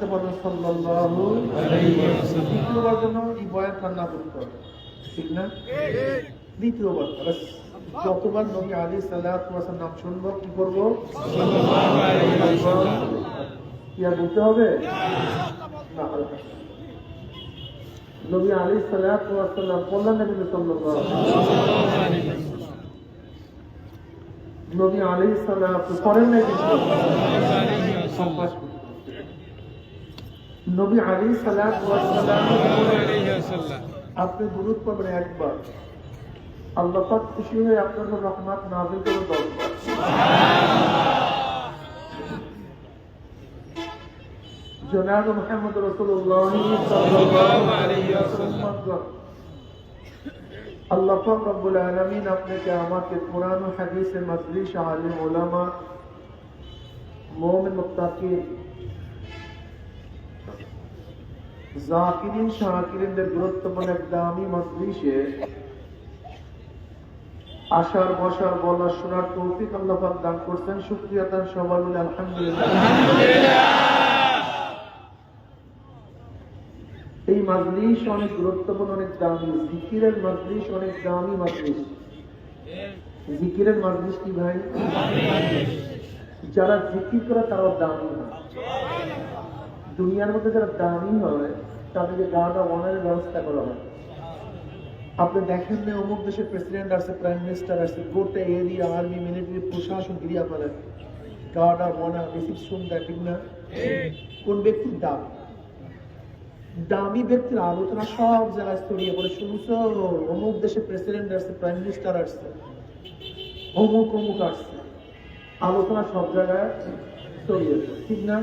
সাথে বলুন সাল্লাল্লাহু আলাইহি ওয়াসাল্লাম। দ্বিতীয়বার জন্য এই বয়ান কান্না করতে হবে, ঠিক না? দ্বিতীয়বার বাস যতবার নবী আলাইহিস সালাতু ওয়াস সালাম নাম শুনবো কি করবো? সাল্লাল্লাহু আলাইহি ওয়াসাল্লাম। কি আর বলতে হবে না? নবী আলাইহিস সালাতু ওয়াস সালাম বললেন নবী সাল্লাল্লাহু আলাইহি ওয়াসাল্লাম, নবী আলাইহিস সালাতু করেন না কিছু সম্পাস নবী আলাইহিস সালাতু ওয়াস সালাম আপনি দুরূদ পড়বেন একবার, আল্লাহ পাক খুশি হয়ে আপনার উপর রহমত নাযিল করে 10 বার। জনাব মুহাম্মদ রাসূলুল্লাহ সাল্লাল্লাহু আলাইহি ওয়াসাল্লাম, আল্লাহ পাক রব্বুল আলামিন আপনাকে আমাকে কোরআন ও হাদিসের মাজলিস আলিম উলামা মুমিন মুত্তাকিন জাকিরিন শাকিরিনদের গুরুত্বপূর্ণ এক দামি মাজলিসে আসার বসার বলার শোনার তৌফিক আল্লাহ পাক দান করছেন। শুকরিয়া তার সবার বলে আলহামদুলিল্লাহ। এই মাজলিস অনেক গুরুত্বপূর্ণ, অনেক দামি। জিকিরের মাজলিস অনেক দামি মাজলিস। জিকিরের মাজলিস কি ভাই? যারা জিকির করে তারা দামি হয়। দুনিয়ার মধ্যে যারা দামি হয় তাদেরকে গাড়া ওয়ানের ব্যবস্থা করা হয়। আপনি দেখেন না অমুক দেশের প্রেসিডেন্ট আসছে, প্রাইম মিনিস্টার আসছে, গোটা এরিয়া আর্মি মিলিটারি প্রশাসন গিরিয়া ফেলে, গার্ডার ওয়ানা রিসিপশন দেয়, ঠিক না? কোন ব্যক্তির দাম? দামি ব্যক্তির আলোচনা সব জায়গায় ছড়িয়ে পড়ে। শুনছ অমুক দেশের প্রেসিডেন্ট আসছে, প্রাইম মিনিস্টার আসছে, অমুক অমুক আসছে, আলোচনা সব জায়গায় ছড়িয়ে পড়ে, ঠিক না?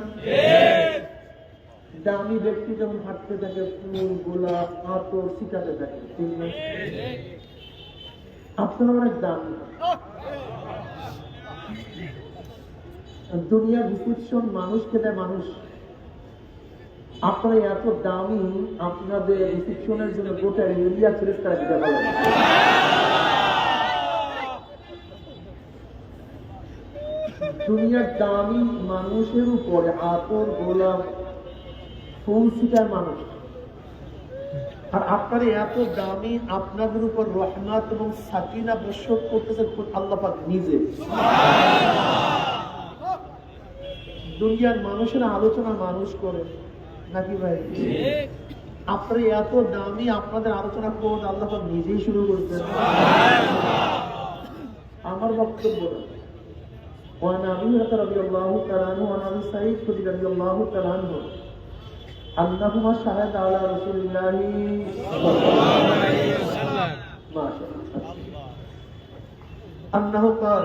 দামি ব্যক্তি যখন হাঁটতে থাকে ফুল গোলাপ আতর ছিটাতে থাকে, ঠিক না? আপনারা অনেক দামি। দুনিয়ার রিসিপশন মানুষকে দেয় মানুষ, আপনারা এত দামি, আপনাদের রিসিপশনের জন্য গোটা এরিয়া ছেড়ে তারা দিতে পারেন। দুনিয়ার দামি মানুষের উপরে আতর গোলাপ ফুল ছিটার মানুষ, আর আপনারা এত দামি, আপনাদের উপর রহমত এবং সাকিনা বর্ষণ করতেছেন আল্লাহ পাক নিজে। দুনিয়ার মানুষের আলোচনা মানুষ করে নাকি ভাই? আপনারা এত দামি, আপনাদের আলোচনা কোন আল্লাহ পাক নিজেই শুরু করছেন। আমার বক্তব্য وعن أبي هريرة رضي الله تعالى عنه وعن أبي سعيد الخدري رضي الله تعالى عنه أنهما شهد على رسول الله صلى الله عليه وسلم ما شاء الله أنه قال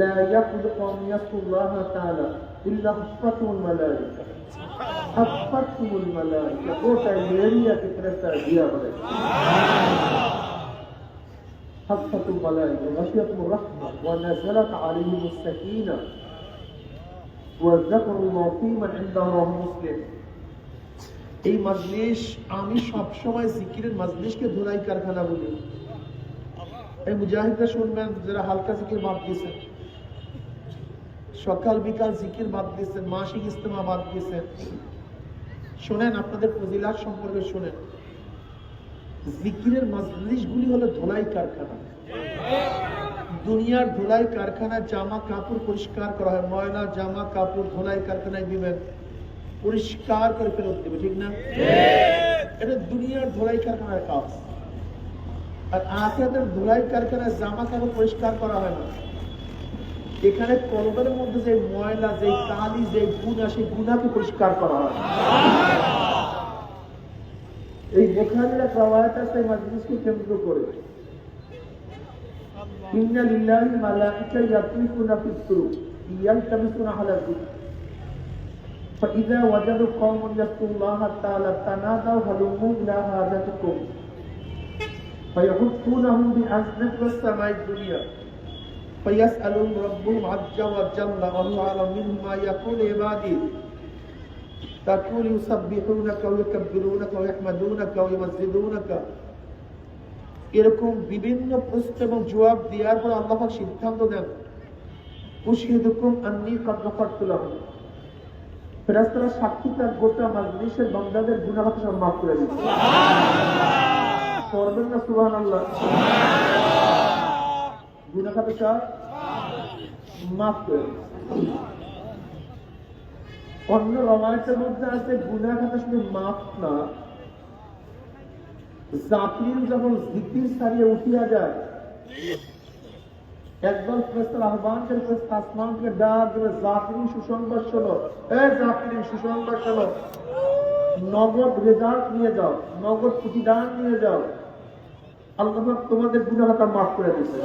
لا يقبل قوم يذكر الله تعالى إلا حفتهم الملائكة حفتهم الملائكة গোটা এরিয়া কে ফেরেশতা দিয়া বলে حفتهم الملائكة غشيتهم الرحمة ونزلت عليهم السكينة وذكروا الله فيمن عنده رواه مسلم। এই মাজলিস আমি সবসময় জিকিরের মাজলিসকে ধুলাই কারখানা বলি। এই মুজাহিদরা শুনবেন যারা হালকা জিকির বাদ দিয়েছেন, সকাল বিকাল জিকির বাদ দিয়েছেন, মাসিক ইজতেমা বাদ দিয়েছেন, শোনেন আপনাদের ফজিলাত সম্পর্কে শোনেন। জিকিরের মাজলিসগুলি হলো ধুলাই কারখানা। দুনিয়ার ধুলাই কারখানা জামা কাপড় পরিষ্কার করা হয়, ময়লা জামা কাপড় ধুলাই কারখানায় দিবেন, পরিষ্কার করে ফেরত দেবে, ঠিক না? এটা দুনিয়ার ধুলাই কারখানার কাজ। আর আখিরাতের ধুলাই কারখানায় জামা কাপড় পরিষ্কার করা হয় না। এখানে কলবের মধ্যে যে ময়লা, যে কালি, যে গুনাহ, সেই গুনাহকে পরিষ্কার করা হয়। এই বুখারীর এক রওয়ায়াত আছে মাজলিসকে কেন্দ্র করে, ইন্না লিল্লাহি মালাইকা ইয়াতিফুনা ফিস সুরুক ইয়ালতামিসুনা আলা যিকর فإذا وجدوا قوم يذكرون الله تعالى تنادوا هلموا إلى حاجتكم فيحثونهم بأزمة السماء الدنيا فيسألهم ربهم عز وجل وهو أعلم منهم ما يقول عبادي تقول يسبحونك ويكبرونك ويحمدونك ويمجدونك। এরকম বিভিন্ন প্রশ্ন এবং জবাব দেওয়ার পর আল্লাহ পাক সিদ্ধান্ত দেন, উশহিদুকুম আন্নী ক্বাদ গফারতু লাহুম, ফেরেশতারা সাক্ষী তার গোটা মাজলিসের বান্দাদের গুনাহ সব মাফ করে দিচ্ছে। পড়বেন না সুবহানাল্লাহ? গুনাহ খাতা সব মাফ করে দিচ্ছে। অন্য রওয়ায়াতের মধ্যে আছে গুনাহ খাতা শুধু মাফ না, জাকির যখন জিকির সারিয়ে উঠিয়া যায়, একদল ফেরেশতার আহ্বান করে ফেরেশতা আসমানকে ডাক দেবে, জাকিরিন সুসংবাদ শোনো, জাকিরিন সুসংবাদ শোনো, নগদ রেজাল্ট নিয়ে যাও, নগদ প্রতিদান নিয়ে যাও, আল্লাহ পাক তোমাদের গুনাহ খাতা মাফ করে দিচ্ছে।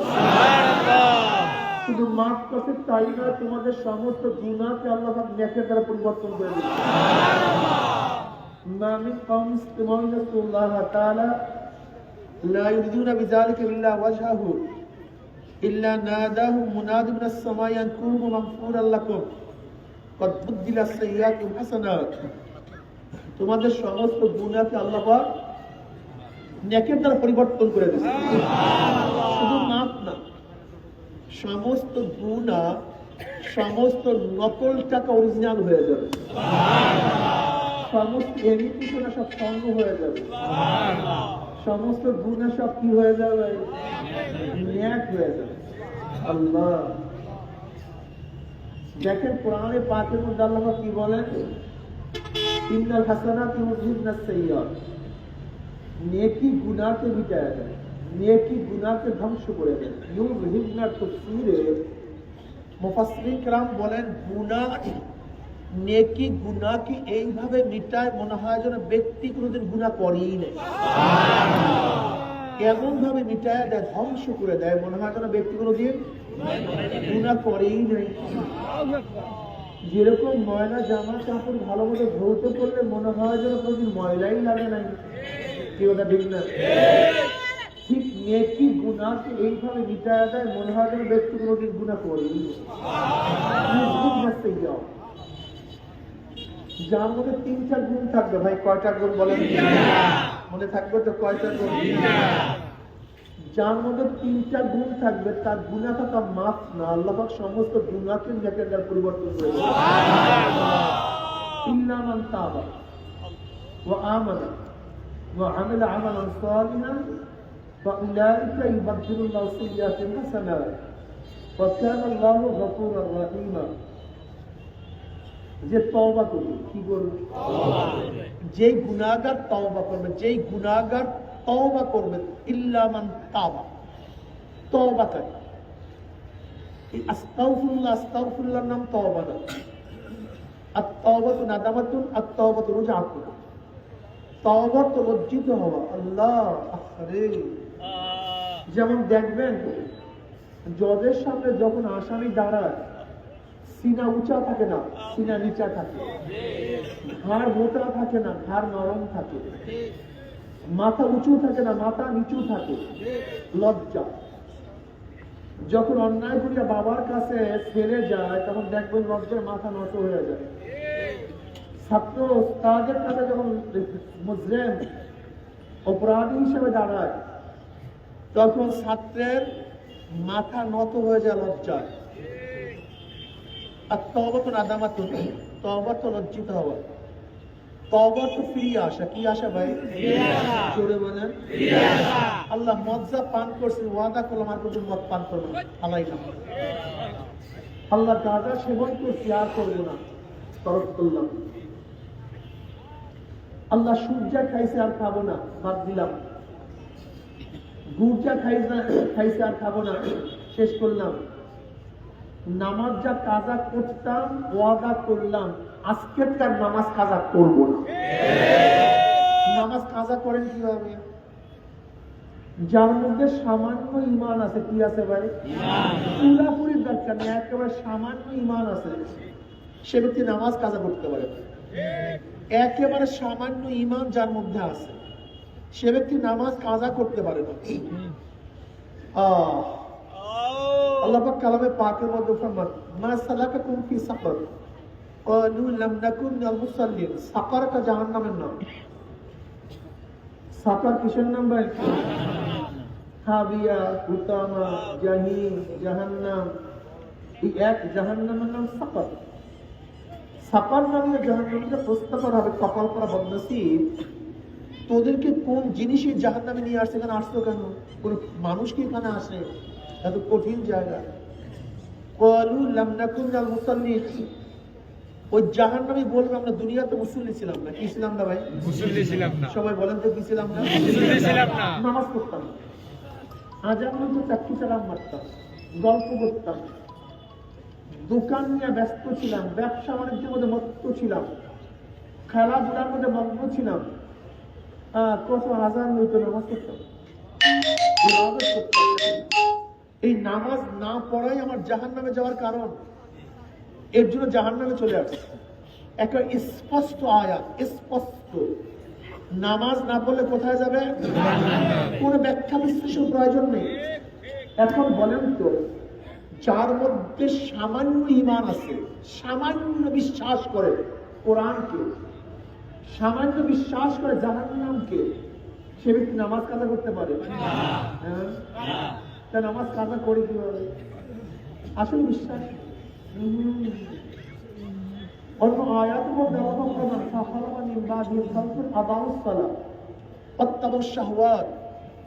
শুধু মাফ করতে তাই না, তোমাদের সমস্ত গুনাহকে আল্লাহ পাক নেকের দ্বারা পরিবর্তন করে দিচ্ছে। মা মিন কওমিন ইস্তাগফিরুল্লাহ তাআলা লা ইউরিদুনা বিযালিকা ইল্লা ওয়াজহাহু ইল্লা নাদাহু মুনাদি মিনাস সামাই আন কুনু মাগফুরান লাকুম কদ বুদ্দিলাস সাইয়্যাতুম হাসানাত। তোমাদের সমস্ত গুনাহকে আল্লাহ পাক নেকের দ্বারা পরিবর্তন করে দিচ্ছে। শুধু মাফ না, সমস্ত গুনাহ, সমস্ত নকল টাকা অরিজিনাল হয়ে যাবে, সমস্ত এমিটেশন সব স্বর্ণ হয়ে যাবে, সমস্ত গুনাহ সব কি হয়ে যাবে? নেক হয়ে যাবে। আল্লাহ দেখেন কোরআনে পাকের মধ্যে আল্লাহ কি বলেন? ইন্নাল হাসানাতু ইউযহিবনাস সাইয়্যাত। নেকি গুনাহকে মিটায় দেয়, নেকি গুনাহকে ধ্বংস করে দেয়। ইউযহিবনার তাফসীরে মুফাসসিরিন کرام বলেন গুনাহ, নেকি গুনাহকে এইভাবে মিটায় মনে হয় যেন ব্যক্তি কোনোদিন গুনাহ করেই নাই। এমন ভাবে মিটায় দেয়, ধ্বংস করে দেয়, মনে হয় যেন ব্যক্তি কোনোদিন গুনাহ করেই নাই। যেরকম ময়লা জামা কাপড় ভালো মতো ধৌত করলে মনে হয় যেন কোনোদিন ময়লাই লাগে নাই, কি কথা ঠিক না? ঠিক নেকি গুনাহকে এইভাবে মিটায় দেয়, মনে হয় যেন ব্যক্তি কোনোদিন গুনাহ করেই নাই। যার মধ্যে 3-4 গুণ থাকবে, ভাই কয়টা গুণ বলেন? মনে থাকবে তো কয়টা গুণ? যার মধ্যে 3টা গুণ থাকবে তার গুনাহ খাতা মাফ না, আল্লাহ পাক সমস্ত গুনাহকে নেকের দ্বারা পরিবর্তন করে দেন। ইল্লা মান তাবা ওয়া আমানা ওয়া আমিলা আমালান সালিহান ফাউলাইকা ইউবাদদিলুল্লাহু সাইয়্যাতিহিম হাসানাত ওয়া কানা আল্লাহু গফুরার রহিমা। যে তওবা করবে, কি করবে? যেই গুনাহগার তওবা করবে, যেই গুনাহগার তওবা করবে, ইল্লা মান তাবা, তওবা করে। এই আস্তাগফিরুল্লাহ, আস্তাগফিরুল্লাহর নাম তওবা না। আত-তাওবাতু নাদামাতুন, আত-তাওবাতু রুজআতুন। তওবা তো লজ্জিত হওয়া। আল্লাহ আরে, যেমন দেখবেন জজের সামনে যখন আসামি দাঁড়ায়, সিনা উঁচা থাকে না, সিনা নিচা থাকে, ঘাড় মোটা থাকে না, ঘাড় নরম থাকে, মাথা উঁচু থাকে না, মাথা নিচু থাকে। লজ্জা। যখন অন্যায় করিয়া বাবার কাছে ছেড়ে যায়, তখন দেখবেন লজ্জার মাথা নত হয়ে যায়। ছাত্র ওস্তাদের কাছে যখন মুজরিম অপরাধী হিসেবে দাঁড়ায়, তখন ছাত্রের মাথা নত হয়ে যায় লজ্জায়। আর তওবা তো নাদামাতুন, তওবা তো লজ্জিত হওয়া, তওবা তো ফিরিয়ে আসা। কি আসা ভাই? জোরে বলেন। আল্লাহ মজ্জা পান করছে, ওয়াদা করলাম আর কোনদিন মদ পান করবো না, আলাই না। আল্লাহ গাঁজা সেবন করছি, আর করবো না, তরক করলাম। আল্লাহ সূর্যা খাইছে, আর খাবো না, বাদ দিলাম। গুড় যা খাইছে, আর খাবো না, শেষ করলাম। নামাজ যা কাজা করতাম, ওয়াদা করলাম আজকের তার নামাজ কাজা করবো না। নামাজ কাজা করেন কিভাবে? যার মধ্যে সামান্য ঈমান আছে। কি আছে ভাই? পুরাপুরি দরকার নেই, একেবারে সামান্য ঈমান আছে, সে ব্যক্তি নামাজ কাজা করতে পারে। একেবারে সামান্য ঈমান যার মধ্যে আছে, সে ব্যক্তি নামাজ কাজা করতে পারে না। আল্লাহ পাক কালামে পাকের মধ্যে ফরমান, মা সালাকাকুম ফি সাকার ক্বালু লাম নাকুন মিনাল মুসাল্লিন। সাকারটা জাহান্নামের নাম। সাকার কিসের নাম ভাই? হাবিয়া, হুতামা, জাহিম, জাহান্নাম। এই এক জাহান্নামের নাম সাকার। সাকার নামে জাহান্নামীকে প্রশ্ন করা হবে, কপাল করা বদনসিব, তোদেরকে কোন জিনিসে জাহান্নামে নিয়ে আসছে, এখানে আসতো কেন? কোন মানুষ কি এখানে আসে? এত কঠিন জায়গা। ক্বালু লাম নাকুন মিনাল মুসাল্লিন, ওই জাহান্নামী বলবে আমরা দুনিয়াতে মুসল্লি ছিলাম না। কি ছিলাম না ভাই? মুসল্লি ছিলাম না। সবাই বলেন তো কি ছিলাম না? মুসল্লি ছিলাম না। নামাজ পড়তাম না, আজান হতো চাকরি চালাম মারতাম, গল্প করতাম, দোকান নিয়ে ব্যস্ত ছিলাম, ব্যবসা বাণিজ্যের মধ্যে মত্ত ছিলাম, খেলাধুলার মধ্যে মগ্ন ছিলাম। কত আজান হইতো, নামাজ পড়তাম, ইবাদত করতাম। এই নামাজ না পড়াই আমার জাহান্নামে যাওয়ার কারণ। এর জন্য জাহান্নামে চলে আসছে। একটা স্পষ্ট আয়াত, স্পষ্ট। নামাজ না পড়লে কোথায় যাবে? কোনো ব্যাখ্যা বিশ্লেষণ প্রয়োজন নেই। এখন বলেন তো, যার মধ্যে সামান্য ঈমান আছে, সামান্য বিশ্বাস করে কোরআনকে, সামান্য বিশ্বাস করে জাহান্নামকে, সে ব্যক্তি নামাজ কাজা করতে পারে? হ্যাঁ, তা নামাজ কাজা করে কিভাবে? আসলে বিশ্বাস। অন্য আয়াত মধ্যে প্রমাণ, ফাখালাফা মিন বাদিহিম খালফুন আদাউস সালাত ওয়াত্তাবাউশ শাহওয়াত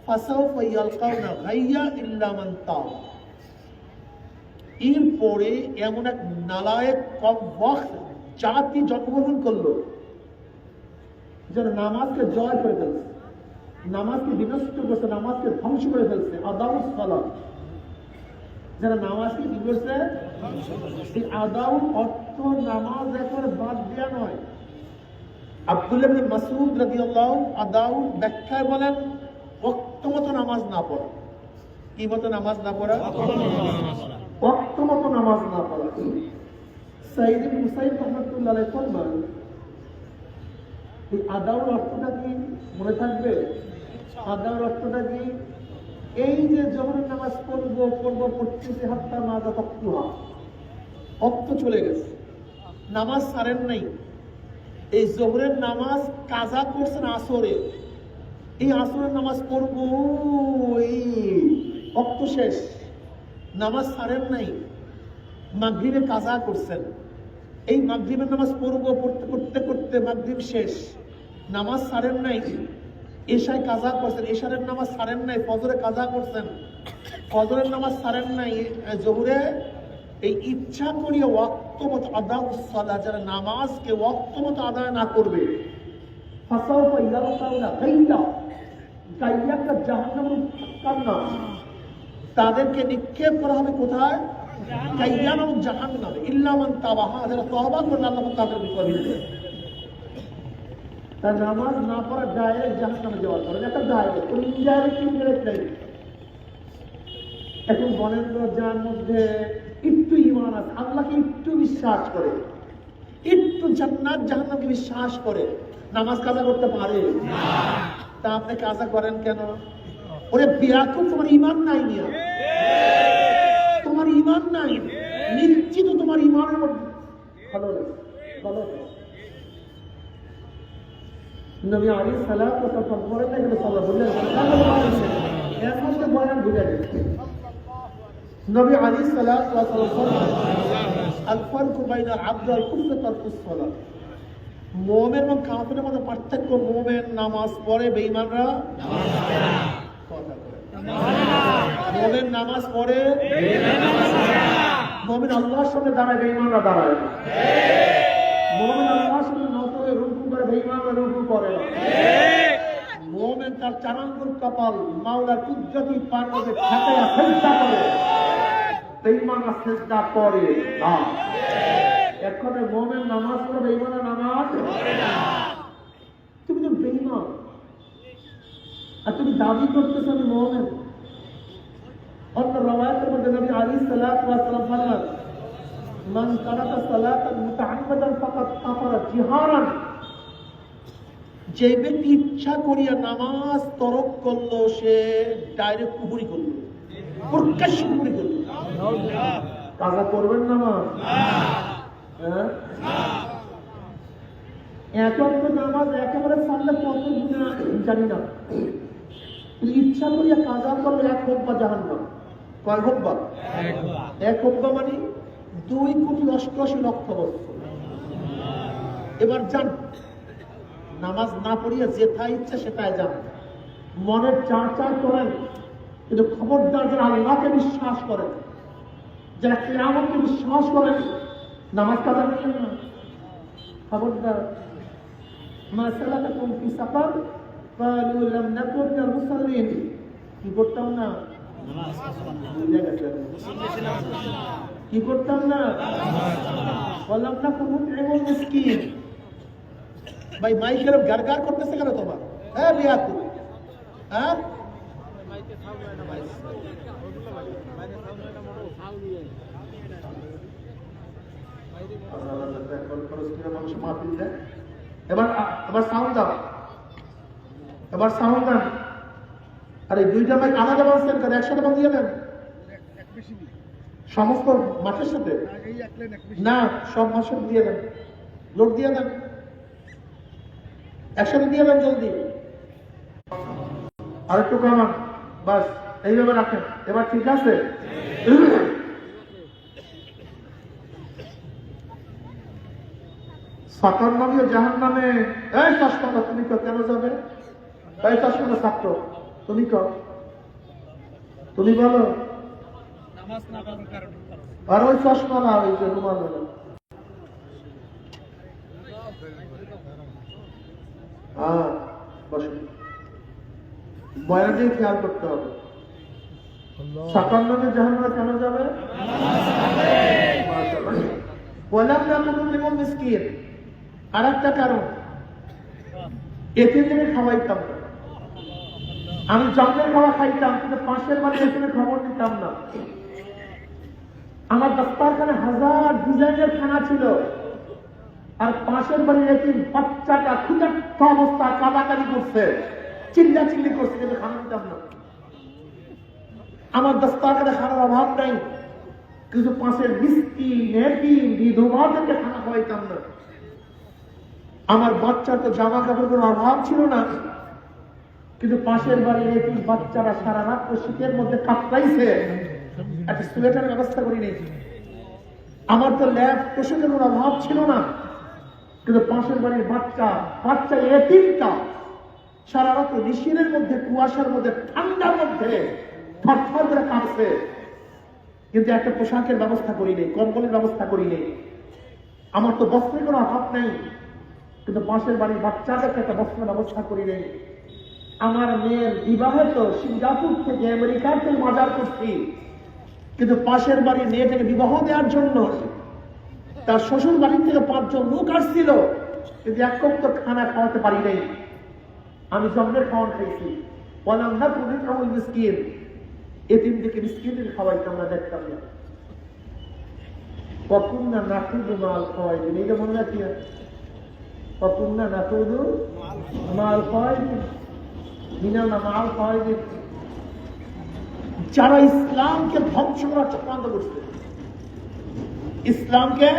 ফাসাউফা ইয়ালকাউনা গাইয়্যা ইল্লা মান তাব। এরপরে এমন এক নালায়েক কমবক্ত জাতি জন্মগ্রহণ করলো যারা নামাজকে জয় করে ফেলছে, নামাজকে বিনষ্ট করছে, নামাজকে ধ্বংস করে ফেলছে। আদাউস সালাত, যারা নামাজকে কি করছে? এই আদাউ অর্থ নামাজ এখন বাদ দেওয়া নয়। আব্দুল্লাহ ইবনে মাসউদ রাদিয়াল্লাহু আদাউ ব্যাখ্যায় বলেন ওয়াক্ত মতো নামাজ না পড়া। কি মতো নামাজ না পড়া? ওয়াক্ত মতো নামাজ না পড়া। সাইয়্যিদ ইবনে মুসাইয়্যিব রাহমাতুল্লাহ আলাইহি ফরমান, এই আদাউর অর্থটা কি মনে থাকবে? আদাউর অর্থটা কি? এই যে জোহরের নামাজ পড়তেছে হাত্তা মাযা তাকতুহা, অক্ত চলে গেছে, নামাজ ছাড়েন নাই। এই জোহরের নামাজ কাজা করছেন আসরে, এই আসরের নামাজ পড়বো, এই অক্ত শেষ, নামাজ ছাড়েন নাই। মাগরিবে কাজা করছেন, এই মাগরিবের নামাজ পড়বো, পড়তে করতে করতে মাগরিব শেষ, নামাজ ছাড়েন নাই। এশায় কাজা করছেন, এশারের নামাজ ছাড়েন নাই। ফজরে কাজা করছেন, ফজরের নামাজ ছাড়েন নাই। জোহরে এই ইচ্ছা করিয়া ওয়াক্ত মতো আদাউস সালাত, যারা নামাজকে ওয়াক্ত মতো আদায় না করবে, ফাসাউফা ইয়ালকাউনা গাইয়্যা, গাইয়্যাটা জাহান্নামের থাকার নাম। তাদেরকে নিক্ষেপ করা হবে কোথায়? গাইয়্যা নামক জাহান্নামে। ইল্লা মান তাবাহা, যারা তওবা করবে আল্লাহ তাদের বিপদ দিবে। তার নামাজ না পড়া ডাইরেক্ট জাহান্নামে যাওয়ার কারণ, একটা ডাইরেক্ট, কোন ইনডাইরেক্ট ইনডাইরেক্ট নাই। এখন বলেন তো, যার মধ্যে একটু ঈমান আছে, আল্লাহকে একটু বিশ্বাস করে, একটু জান্নাত জাহান্নামকে বিশ্বাস করে, নামাজ কাজা করতে পারে না? তা আপনি কাজা করেন কেন? ওরে বিয়াকুব, তোমার ঈমান নাই নিয়া, তোমার ঈমান নাই, নিশ্চিত তোমার ঈমানের মধ্যে ভালো নেই, ভালো নেই। নবী আলাইহিস সালাতু ওয়াস সালাম বলেন না, এগুলো সাল্লাল্লাহু আলাইহি ওয়াসাল্লাম এর মধ্যে বয়ান বুঝা গেছে। নবী আলাইহিস সালাতু ওয়াস সালাম বলেন, আল ফারকু বাইনাল আবদ ওয়াল কুফর তারকুস সালাত। মুমিন এবং কাফিরের মধ্যে পার্থক্য, মুমিন নামাজ পড়ে, বেঈমানরা নামাজ পড়ে না। কথা বলে মুমিন নামাজ পড়ে, বেঈমান নামাজ পড়ে না। মুমিন আল্লাহর সামনে দাঁড়ায়, বেঈমানরা দাঁড়ায় না। মুমিন আল্লাহর সামনে নত হয়ে রুকু করে, বেঈমানরা রুকু করে না। মুমিন তার চারাঙ্গুর কপাল মাওলার কুদরতি পার মধ্যে ঠেকাইয়া সিজদা করে, বেঈমানরা সিজদা করে না। এখানে মুমিন নামাজ পড়ে, বেঈমানরা নামাজ পড়ে না। তুমি তো বেঈমান, আর তুমি দাবি করতেছো আমি মুমিন। অন্য রওয়ায়াতের মধ্যে নবী আলাইহিস সালাতু ওয়াস সালাম বলেন, মান তারাকা সালাতান মুতাআম্মিদান ফাকাদ কাফারা জিহারান। যে ব্যক্তি ইচ্ছা করিয়া নামাজ তরক করলো, সে ডাইরেক্ট কুফরি করলো, প্রকাশ্য কুফরি করলো। কাজা করবেন নামাজ? হ্যাঁ, এখন তো নামাজ একেবারে সামনে কত গুনাহ জানি না, ইচ্ছা করিয়া কাজা করলে এক হোক জাহান্নাম। কয় হোক? এক হোক মানে 2,88,00,000 বছর। এবার যান, নামাজ না পড়িয়ে যেথায় ইচ্ছে সেটাই যান, মনের চার করেন, কিন্তু খবরদার যারা আল্লাহকে বিশ্বাস করেন, যারা কিয়ামতকে বিশ্বাস করেন, নামাজ কাজা করেন না। খবরদার। মা সালাকাকুম ফি সাকার ক্বালু লাম নাকু মিনাল মুসাল্লিন, কি করতাম না? ভুলে গেছেন। কি করতাম না? ওয়ালাম নাকু নুতইমুল মিসকিন। ভাই মাইক এরকম গারগার করতেছে কেন তোমার? হ্যাঁ বিয়াকু, হ্যাঁ এবার সাউন্ড দাও, এবার সাউন্ড দেন। আরে দুইটা মাইক আলাদা বলছেন কেন? একসাথে বন্ধ দিয়ে দেন সমস্ত মাঠের সাথে না, সব মাসের দিয়ে দেন, লোড দিয়ে দেন, একসাথে দিয়ে দেন জলদি। আরেকটু কমান, বাস এইভাবে রাখেন। এবার ঠিক আছে? সাকার নামে জাহান নামে। এই চশমাটা তুমি কেন যাবে? এই চশমাটা ছাত্র তুমি তুমি বলো। আর ওই চশমা না, ওই যে রুমাল হ্যাঁ বসে বয়ানে খেয়াল করতে হবে। সাকার নামে জাহান নামে কেন যাবে? বললাম না কোনো মিসকিন। আর একটা কারণ, এতিমকে খাওয়াইতাম না। আমি জন্মের খাওয়া খাইতাম, কিন্তু পাশের বাড়ি এতিমের খবর নিতাম না। আমার দস্তারখানে হাজার ডিজাইনের খানা ছিল, আর পাশের বাড়ির এতিম বাচ্চাটা ক্ষুধার্ত অবস্থা কাদাকাদি করছে, চিল্লাচিল্লি করছে, কিন্তু খানা দিতাম না। আমার দস্তারখানে খানার অভাব নাই, কিন্তু পাশের মিসকিন এতিম বিধবাদেরকে খানা খাওয়াইতাম না। আমার বাচ্চার তো জামা কাপড়ের অভাব ছিল না, কিন্তু পাশের বাড়ির এতিম বাচ্চারা সারা রাত শীতের মধ্যে কাঁপতাইছে, একটা সোয়েটারের ব্যবস্থা করি নেই। আমার তো ল্যাব পোশাকের কোনো অভাব ছিল না, কিন্তু পাশের বাড়ির বাচ্চা এতিমটা সারা রাত নিশিরের মধ্যে, কুয়াশার মধ্যে, ঠান্ডার মধ্যে থরথর করে কাঁপছে, কিন্তু একটা পোশাকের ব্যবস্থা করি নেই, কম্বলের ব্যবস্থা করি নেই। আমার তো বস্ত্রের কোনো অভাব নেই, কিন্তু পাশের বাড়ির বাচ্চাদেরকে একটা বস্ত্রের ব্যবস্থা করি নেই। আমার মেয়ের বিবাহে তো সিঙ্গাপুর থেকে আমেরিকার থেকে বাজার করছি, কিন্তু পাশের বাড়ির মেয়েটাকে বিবাহ দেওয়ার জন্য তার শ্বশুর বাড়ির থেকে 5 জন লোক আসছিল, কিন্তু এক কপ তো খানা খাওয়াতে পারি নাই। আমি জন্মের খাওয়ান খাইছি। বললাম না তুমি ওই মিসকিন এতিমদেরকে মিসকিনদের খাওয়াইতাম না, দেখতাম না। কখন না নাকুদু মাল খাওয়াইতেন, এইটা মনে রাখি। কখন না নাকুদু মাল খাওয়াইতেন, মিনাল মাল খাওয়াইতেন। যারা ইসলামকে ধ্বংস করার চক্রান্ত করছে, ইসলামকে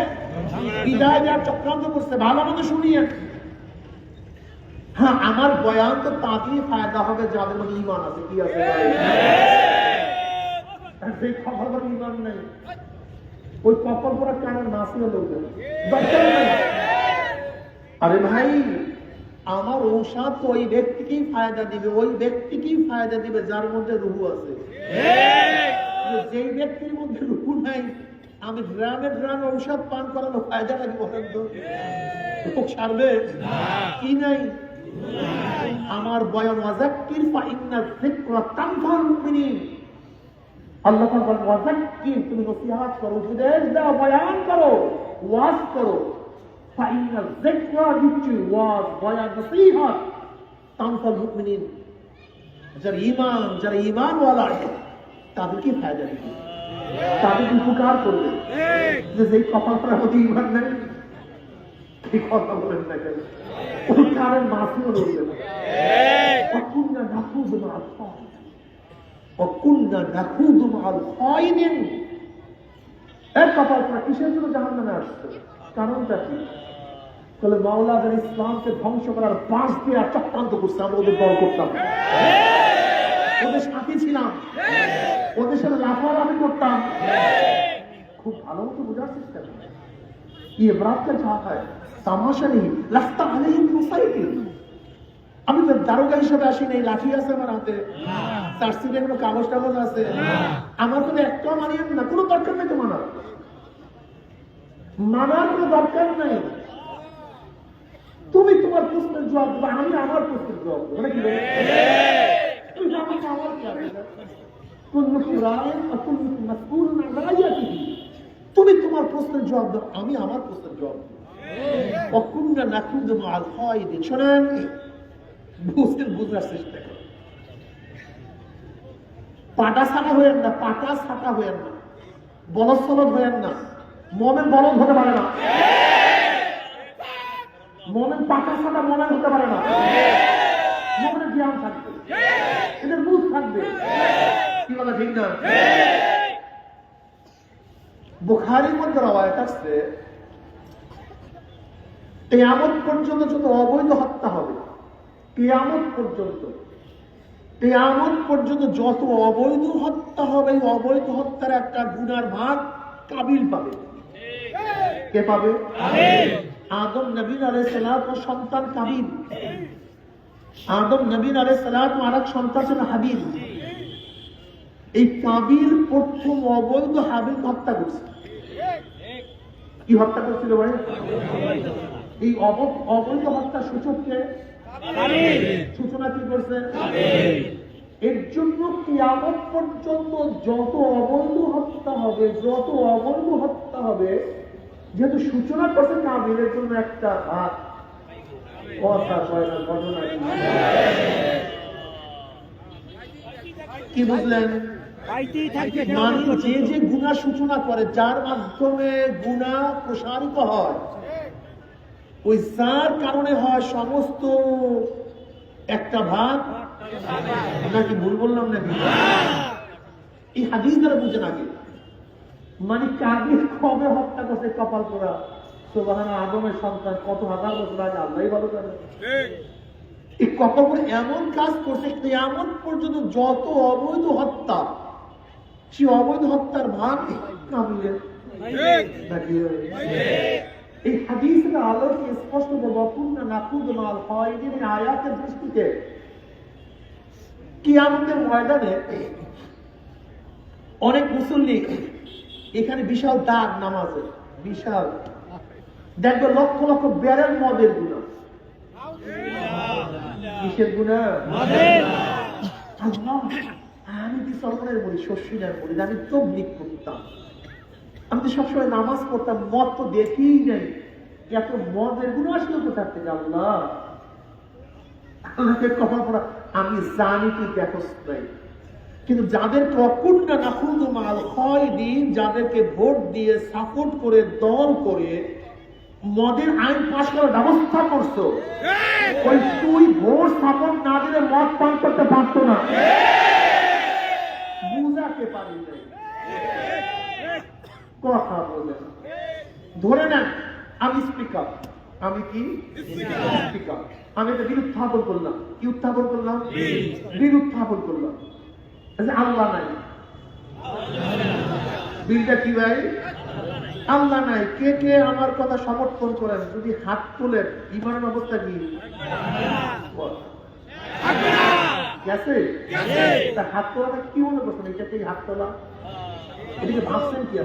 বিদায় দেওয়ার চক্রান্ত করছে, ভালো মতো শুনিয়ে। হ্যাঁ, আমার বয়ান তো তাদেরই ফায়দা হবে যাদের মধ্যে ঈমান আছে। কি আছে? সেই খবর ঈমান নেই, ওই কপাল পরা কানের নাসিও লোকজন দরকার নেই। আরে ভাই, আমার ঔষধ তো ওই ব্যক্তিকেই ফায়দা দিবে, ওই ব্যক্তিকেই ফায়দা দিবে যার মধ্যে রুহু আছে। যেই ব্যক্তির মধ্যে রুহু নাই, আমি গ্রামে গ্রামে ঔষধ পান করানো ফায়দা লাগে বলেন তো? সারবে কি নাই? আমার বয়ান ওয়াজাক্কির ফাইন্না যিকরা তানফাউল মুমিনিন। আল্লাহ পাক বলেন ওয়াজাক্কির, তুমি নসিহত করো, উপদেশ দাও, বয়ান করো, ওয়াজ করো। ফাইন্না যিকরা, নিশ্চয়ই ওয়াজ, বয়ান, নসিহত তানফাউল মুমিনিন, যারা ঈমানওয়ালা তাদেরকে ফায়দা দিবে, তাদেরকে উপকার করবে। যে কপাল পরা হতে ঈমান নেই, এই কথা বলেন না কেন? ওই কারের মাসিও লড়বে না। অকুন্না নাকুদু মাল খায়িন, অকুন্না নাকুদু মাল খায়িন। এক কপাল পরা কিসের জন্য জাহান্নামে আসছে? কারণটা কি? বলে মাওলাদের ইসলামকে ধ্বংস করার বাঁশ দিয়ে চক্রান্ত করছে। আমরা ওদের দল করতাম, ওদের সাথী ছিলাম, ওদের সাথে লাফালাফি করতাম। খুব ভালো মতো বোঝার চেষ্টা করি, ये बरात का चाह है। তামাশা নেই, লাফতা আলাইহিম মুসাইতির। আমি তো দারোগা হিসেবে আসি নাই, লাঠি আছে আমার হাতে, তার সিটে কোনো কাগজ টাগজ আছে, আমার কোনো একটাও মানিয়ে না, কোনো দরকার নেই তো মানার, মানার কোনো দরকার নাই। তুমি তোমার প্রশ্নের জবাব দেবে, আমি আমার প্রশ্নের জবাব দেবো, নাকি বলে? তুমি আমাকে আমার কি আছে? কুল্লুকুম রাইন ওয়া কুল্লুকুম মাসউলুন আন রাইয়াতিহি। তুমি তোমার প্রশ্নের জবাব দাও, আমি আমার প্রশ্নের জবাব দেব। ওয়া কুননা নাকুযু মা'আল খায়িদিন। শোনেন, বুঝার চেষ্টা করো। পাটা ছাটা হয়েন না, পাটা ছাটা হয়েন না, বলদ সলদ হয়েন না। মোমেন বলদ হতে পারে না, মোমেন পাটা ছাটা মোমেন হতে পারে না। মোমেনের জ্ঞান থাকবে, এদের বুঝ থাকবে। কি বলা ঠিক না? বুখারীর মধ্যে রওয়ায়াত আছে, কিয়ামত পর্যন্ত যত অবৈধ হত্যা হবে, কিয়ামত পর্যন্ত যত অবৈধ হত্যা হবে, অবৈধ হত্যার একটা গুনার ভাগ কাবিল পাবে। কে পাবে? আদম নবীর আলাইহিস সালাম ও সন্তান কাবিল। আদম নবীর আলাইহিস সালাম আর এক সন্তান ছিল হাবিল। এই কাবিল প্রথম অবৈধ হাবিল হত্যা করছে। কি হত্যা করছিল ভাই? এই অবৈধ হত্যা সূচককে সূচনা কি করছে? এর জন্য কিয়ামত পর্যন্ত যত অবৈধ হত্যা হবে, যেহেতু সূচনা করছে কাবিলের জন্য একটা ভাগ, কথা কয় না, ঘটনা কি বুঝলেন? মানে যে গুনাহ সূচনা করে, যার মাধ্যমে গুনাহ প্রসারিত হয়, ওই যার কারণে হয় সমস্ত একটা ভাগ। নাকি ভুল বললাম নাকি? এই হাদিস দ্বারা বুঝেন আগে, মানে কাবিল কবে হত্যা করছে? কপাল পোড়া সুবহান আদমের সন্তান কত হাজার বছর আগে, আল্লাহই ভালো জানে। এই কপাল পোড়া এমন কাজ করছে, কিয়ামত পর্যন্ত যত অবৈধ হত্যা, সেই অবৈধ হত্যার ভাগ কাবিলের। নাকি এই হাদিসের আলোকে স্পষ্ট বকুন্না নাকুযু মা'আল খায়িদিন আয়াতের দৃষ্টিতে কিয়ামতের ময়দানে অনেক মুসল্লি, এখানে বিশাল দাগ নামাজের, বিশাল দেখবে লক্ষ লক্ষ ব্যারেল মদের গুনাহ। কিসের গুনাহ? আল্লাহ, আমি কি সলমনের বলি, শশীনের বলি, আমি তবলিগ করতাম, আমি তো সবসময় নামাজ পড়তাম, মদ তো দেখিই নাই, এত মদের গুনাহ আসলে কোথার থেকে? আল্লাহ, আল্লাহকে কপাল পড়া, আমি জানি তুই দেখোস নাই। কিন্তু যাদেরকে অকুন্না নাকুযু মা'আল খায়িদিন, যাদেরকে ভোট দিয়ে সাপোর্ট করে দল করে মদের আইন পাশ করার ব্যবস্থা করছো, ওই তুই ভোট সাপোর্ট না দিলে মদ পান করতে পারতো না। বুঝাতে পারি নাই, কথা বলে ধরে নেন আমি স্পিকার, আমি কি স্পিকার, আমি এটা বিল উত্থাপন করলাম। কি উত্থাপন করলাম? বিল উত্থাপন করলাম। আল্লাহ নাই, বিলটা কি ভাই? আল্লাহ নাই। কে কে আমার কথা সমর্থন করেন? যদি হাত তোলেন, ইমানের অবস্থা কি? গেছে? হাত তোলাটা কি মনে করছেন? এটাকে হাত তোলা, এদিকে ভাবছেন কি?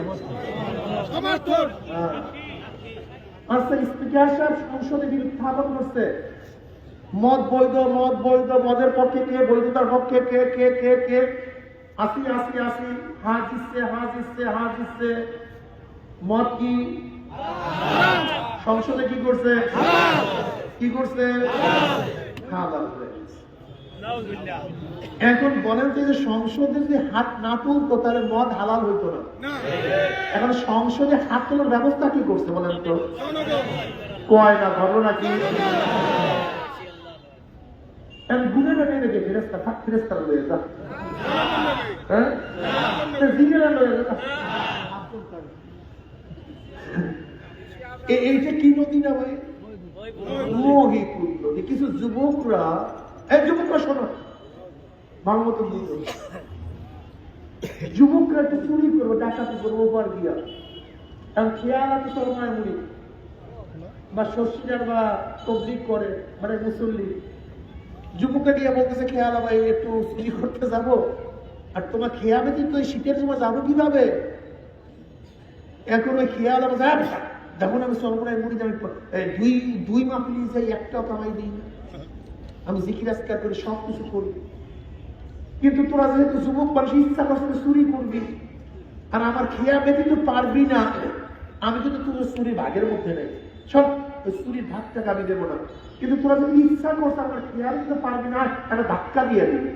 আচ্ছা, স্পিকার সাহেব সংসদে বিল উত্থাপন করছে, মদ বৈধ, মদ বৈধ, মদের পক্ষে কে, বৈধতার পক্ষে কে কে কে কে, আসি আসি আসি, হাত দিচ্ছে হাত দিচ্ছে হাত দিচ্ছে। মদ কি সংসদে কি করছে? কি করছে? হালাল হয়ে গেছে। এখন বলেন তো, যে সংসদে যদি হাত না তুলতো তাহলে মদ হালাল হইতো না। এখন সংসদে হাত তোলার ব্যবস্থা কি করছে বলেন তো? কয় না, ঘটনা কি? গুণেরা নেই রেখে ফেরেস্তা থাক, ফেরেস্তা রয়ে যা, হ্যাঁ দিনেরা রয়ে যা। এইটা কি নদী না ভাই? মহিপুর নদী। কিছু যুবকরা, যুবকরা শোনো, ভালো মতো বুঝো, যুবকরা একটু চুরি করবো, ডাকাতি করবো ওপার গিয়া, কারণ খেয়াল আছে সরমায় মুড়ি, বা শশীদার বা তবলিগ করে মানে মুসল্লি, যুবককে নিয়ে বলতেছে খেয়াল ভাই একটু চুরি করতে যাব, আর তোমার খেয়ালে কিন্তু ওই শীতের সময় যাবো কিভাবে? এখন ওই খেয়াল আমার যখন আমি সর্বনায় মুড়ি আমি দুই মাহফিল যাই, একটাও কামাই দিই না, আমি জিকির আজকার করি, সব কিছু করি, কিন্তু তোরা যেহেতু যুবক মানুষ ইচ্ছা করছে চুরি করবি, আর আমার খেয়া ব্যতীত পারবি না, আমি কিন্তু তোর চুরি ভাগের মধ্যে নেই, সব ওই চুরির ভাগটাকে আমি দেবো না, কিন্তু তোরা যদি ইচ্ছা করছে আমার খেয়াল দিতে পারবি না, একটা ধাক্কা দিয়ে দিবি।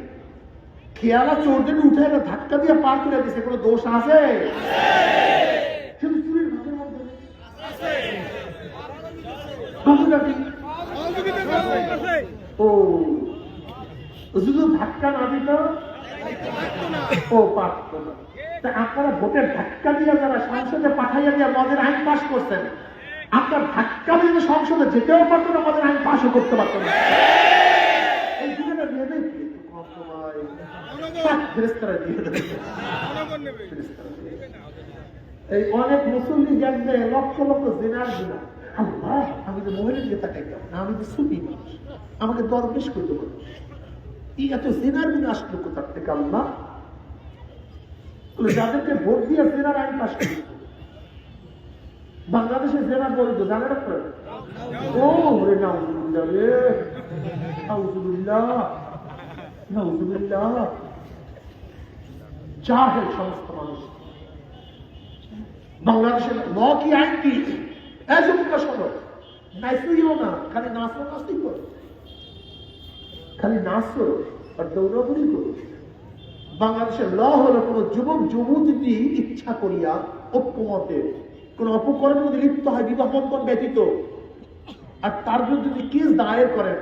খেয়ালা চোরদের উঠে একটা ধাক্কা দিয়ে পার করে দিছে, কোনো দোষ আছে? শুধু চুরির ভাগের মধ্যে নেই। ও শুধু ধাক্কা না দিত ও পারত না। তা আপনারা ভোটের ধাক্কা দিয়ে যারা সংসদে পাঠাইয়া দিয়ে মদের আইন পাশ করছেন, আপনার ধাক্কা দিয়ে সংসদে যেতেও পারতো না, মদের আইন পাশও করতে পারতো না। এই দুটোটা দিয়ে দেয় কি একটু কম সময় ফেরেশতারা দিয়ে দেবে। এই অনেক মুসল্লি জানবে লক্ষ লক্ষ জিনার গুনাহ, আল্লাহ আমি তো মহিলার দিকে তাকাইতাম না, আমি তো সুফি মানুষ, আমাকে দরবেশ করতে পারবো, এই এত জিনার গুনাহ আসলো কোথার থেকে আল্লাহ? যাদেরকে ভোট দিয়ে জেনার আইন পাশ করে বাংলাদেশের জেনা বৈধ জানেন আপনারা? ও রে নাউজুবিল্লাহ রে, নাউজুবিল্লাহ নাউজুবিল্লাহ, জাহেল সমস্ত মানুষ। বাংলাদেশের ল কি আইন কি? যুবকরা শোনো, নাইসিও না, খালি নাচো নাস্তি করো, খালি নাচো আর দৌড়াদৌড়ি করো। বাংলাদেশের ল হলো কোন যুবক যুবতী ইচ্ছা করিয়া ঐক্যমতে কোন অপকর্মের মধ্যে লিপ্ত হয় বিবাহ বন্ধন ব্যতীত, আর তার বিরুদ্ধে যদি কেস দায়ের করেন,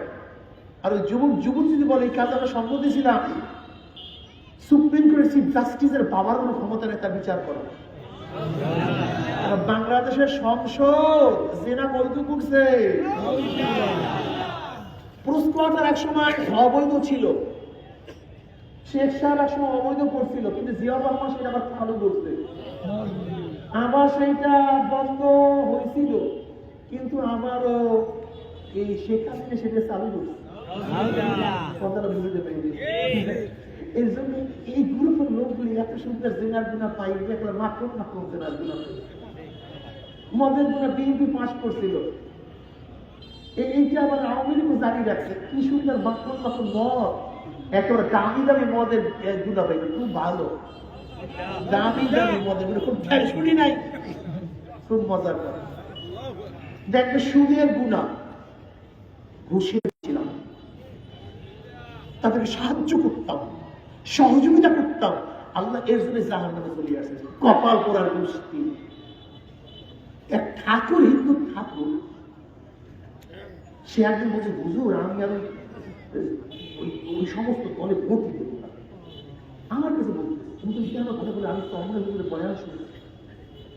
আর ওই যুবক যুবতী যদি বলে এই কাজ আমরা সম্মতি ছিলাম, সুপ্রিম কোর্টের চিফ জাস্টিসের বাবার কোন ক্ষমতা নেই তার বিচার করা। বাংলাদেশের সংসদ জেনা বৈধ করছে। পুরস্কার এক সময় অবৈধ ছিল, শেখ সাহেব এক সময় অবৈধ করছিল, কিন্তু জিয়া রহমান সেটা আবার চালু করছে, আবার সেইটা বন্ধ হয়েছিল, কিন্তু আবারও এই শেখ হাসিনা সেটা চালু করছে। কথাটা বুঝতে পেরেছি। এই জন্য এই গ্রুপের লোকগুলি এত সুন্দর জেনার গুণা পাই, মাখন মাখন জেনার গুণা, মদের গুণা বিএনপি পাস করছিল, এইটা আবার আওয়ামী লীগও জারি রাখছে, কি সুন্দর মাখন মাখন মদ, একেবারে দামি দামি মদের গুণা পাই, খুব ভালো দামি দামি মদের গুণা, খুব শুনি নাই, খুব মজার করে দেখবে। সুদের গুণা, ঘুষের ছিলাম, তাদেরকে সাহায্য করতাম, সহযোগিতা করতাম, আল্লাহ এর জন্য জাহান্নামে চলে আসে। কপাল পোড়ার গোষ্ঠী। এক ঠাকুর, হিন্দু ঠাকুর, সে একদিন বলছে হুজুর আমি আর ওই সমস্ত দলে ভোট দিতে না, আমার কাছে বলছে তুমি কেন কথা বলে, আমি তো অন্য হুজুরের বয়ান শুনেছি,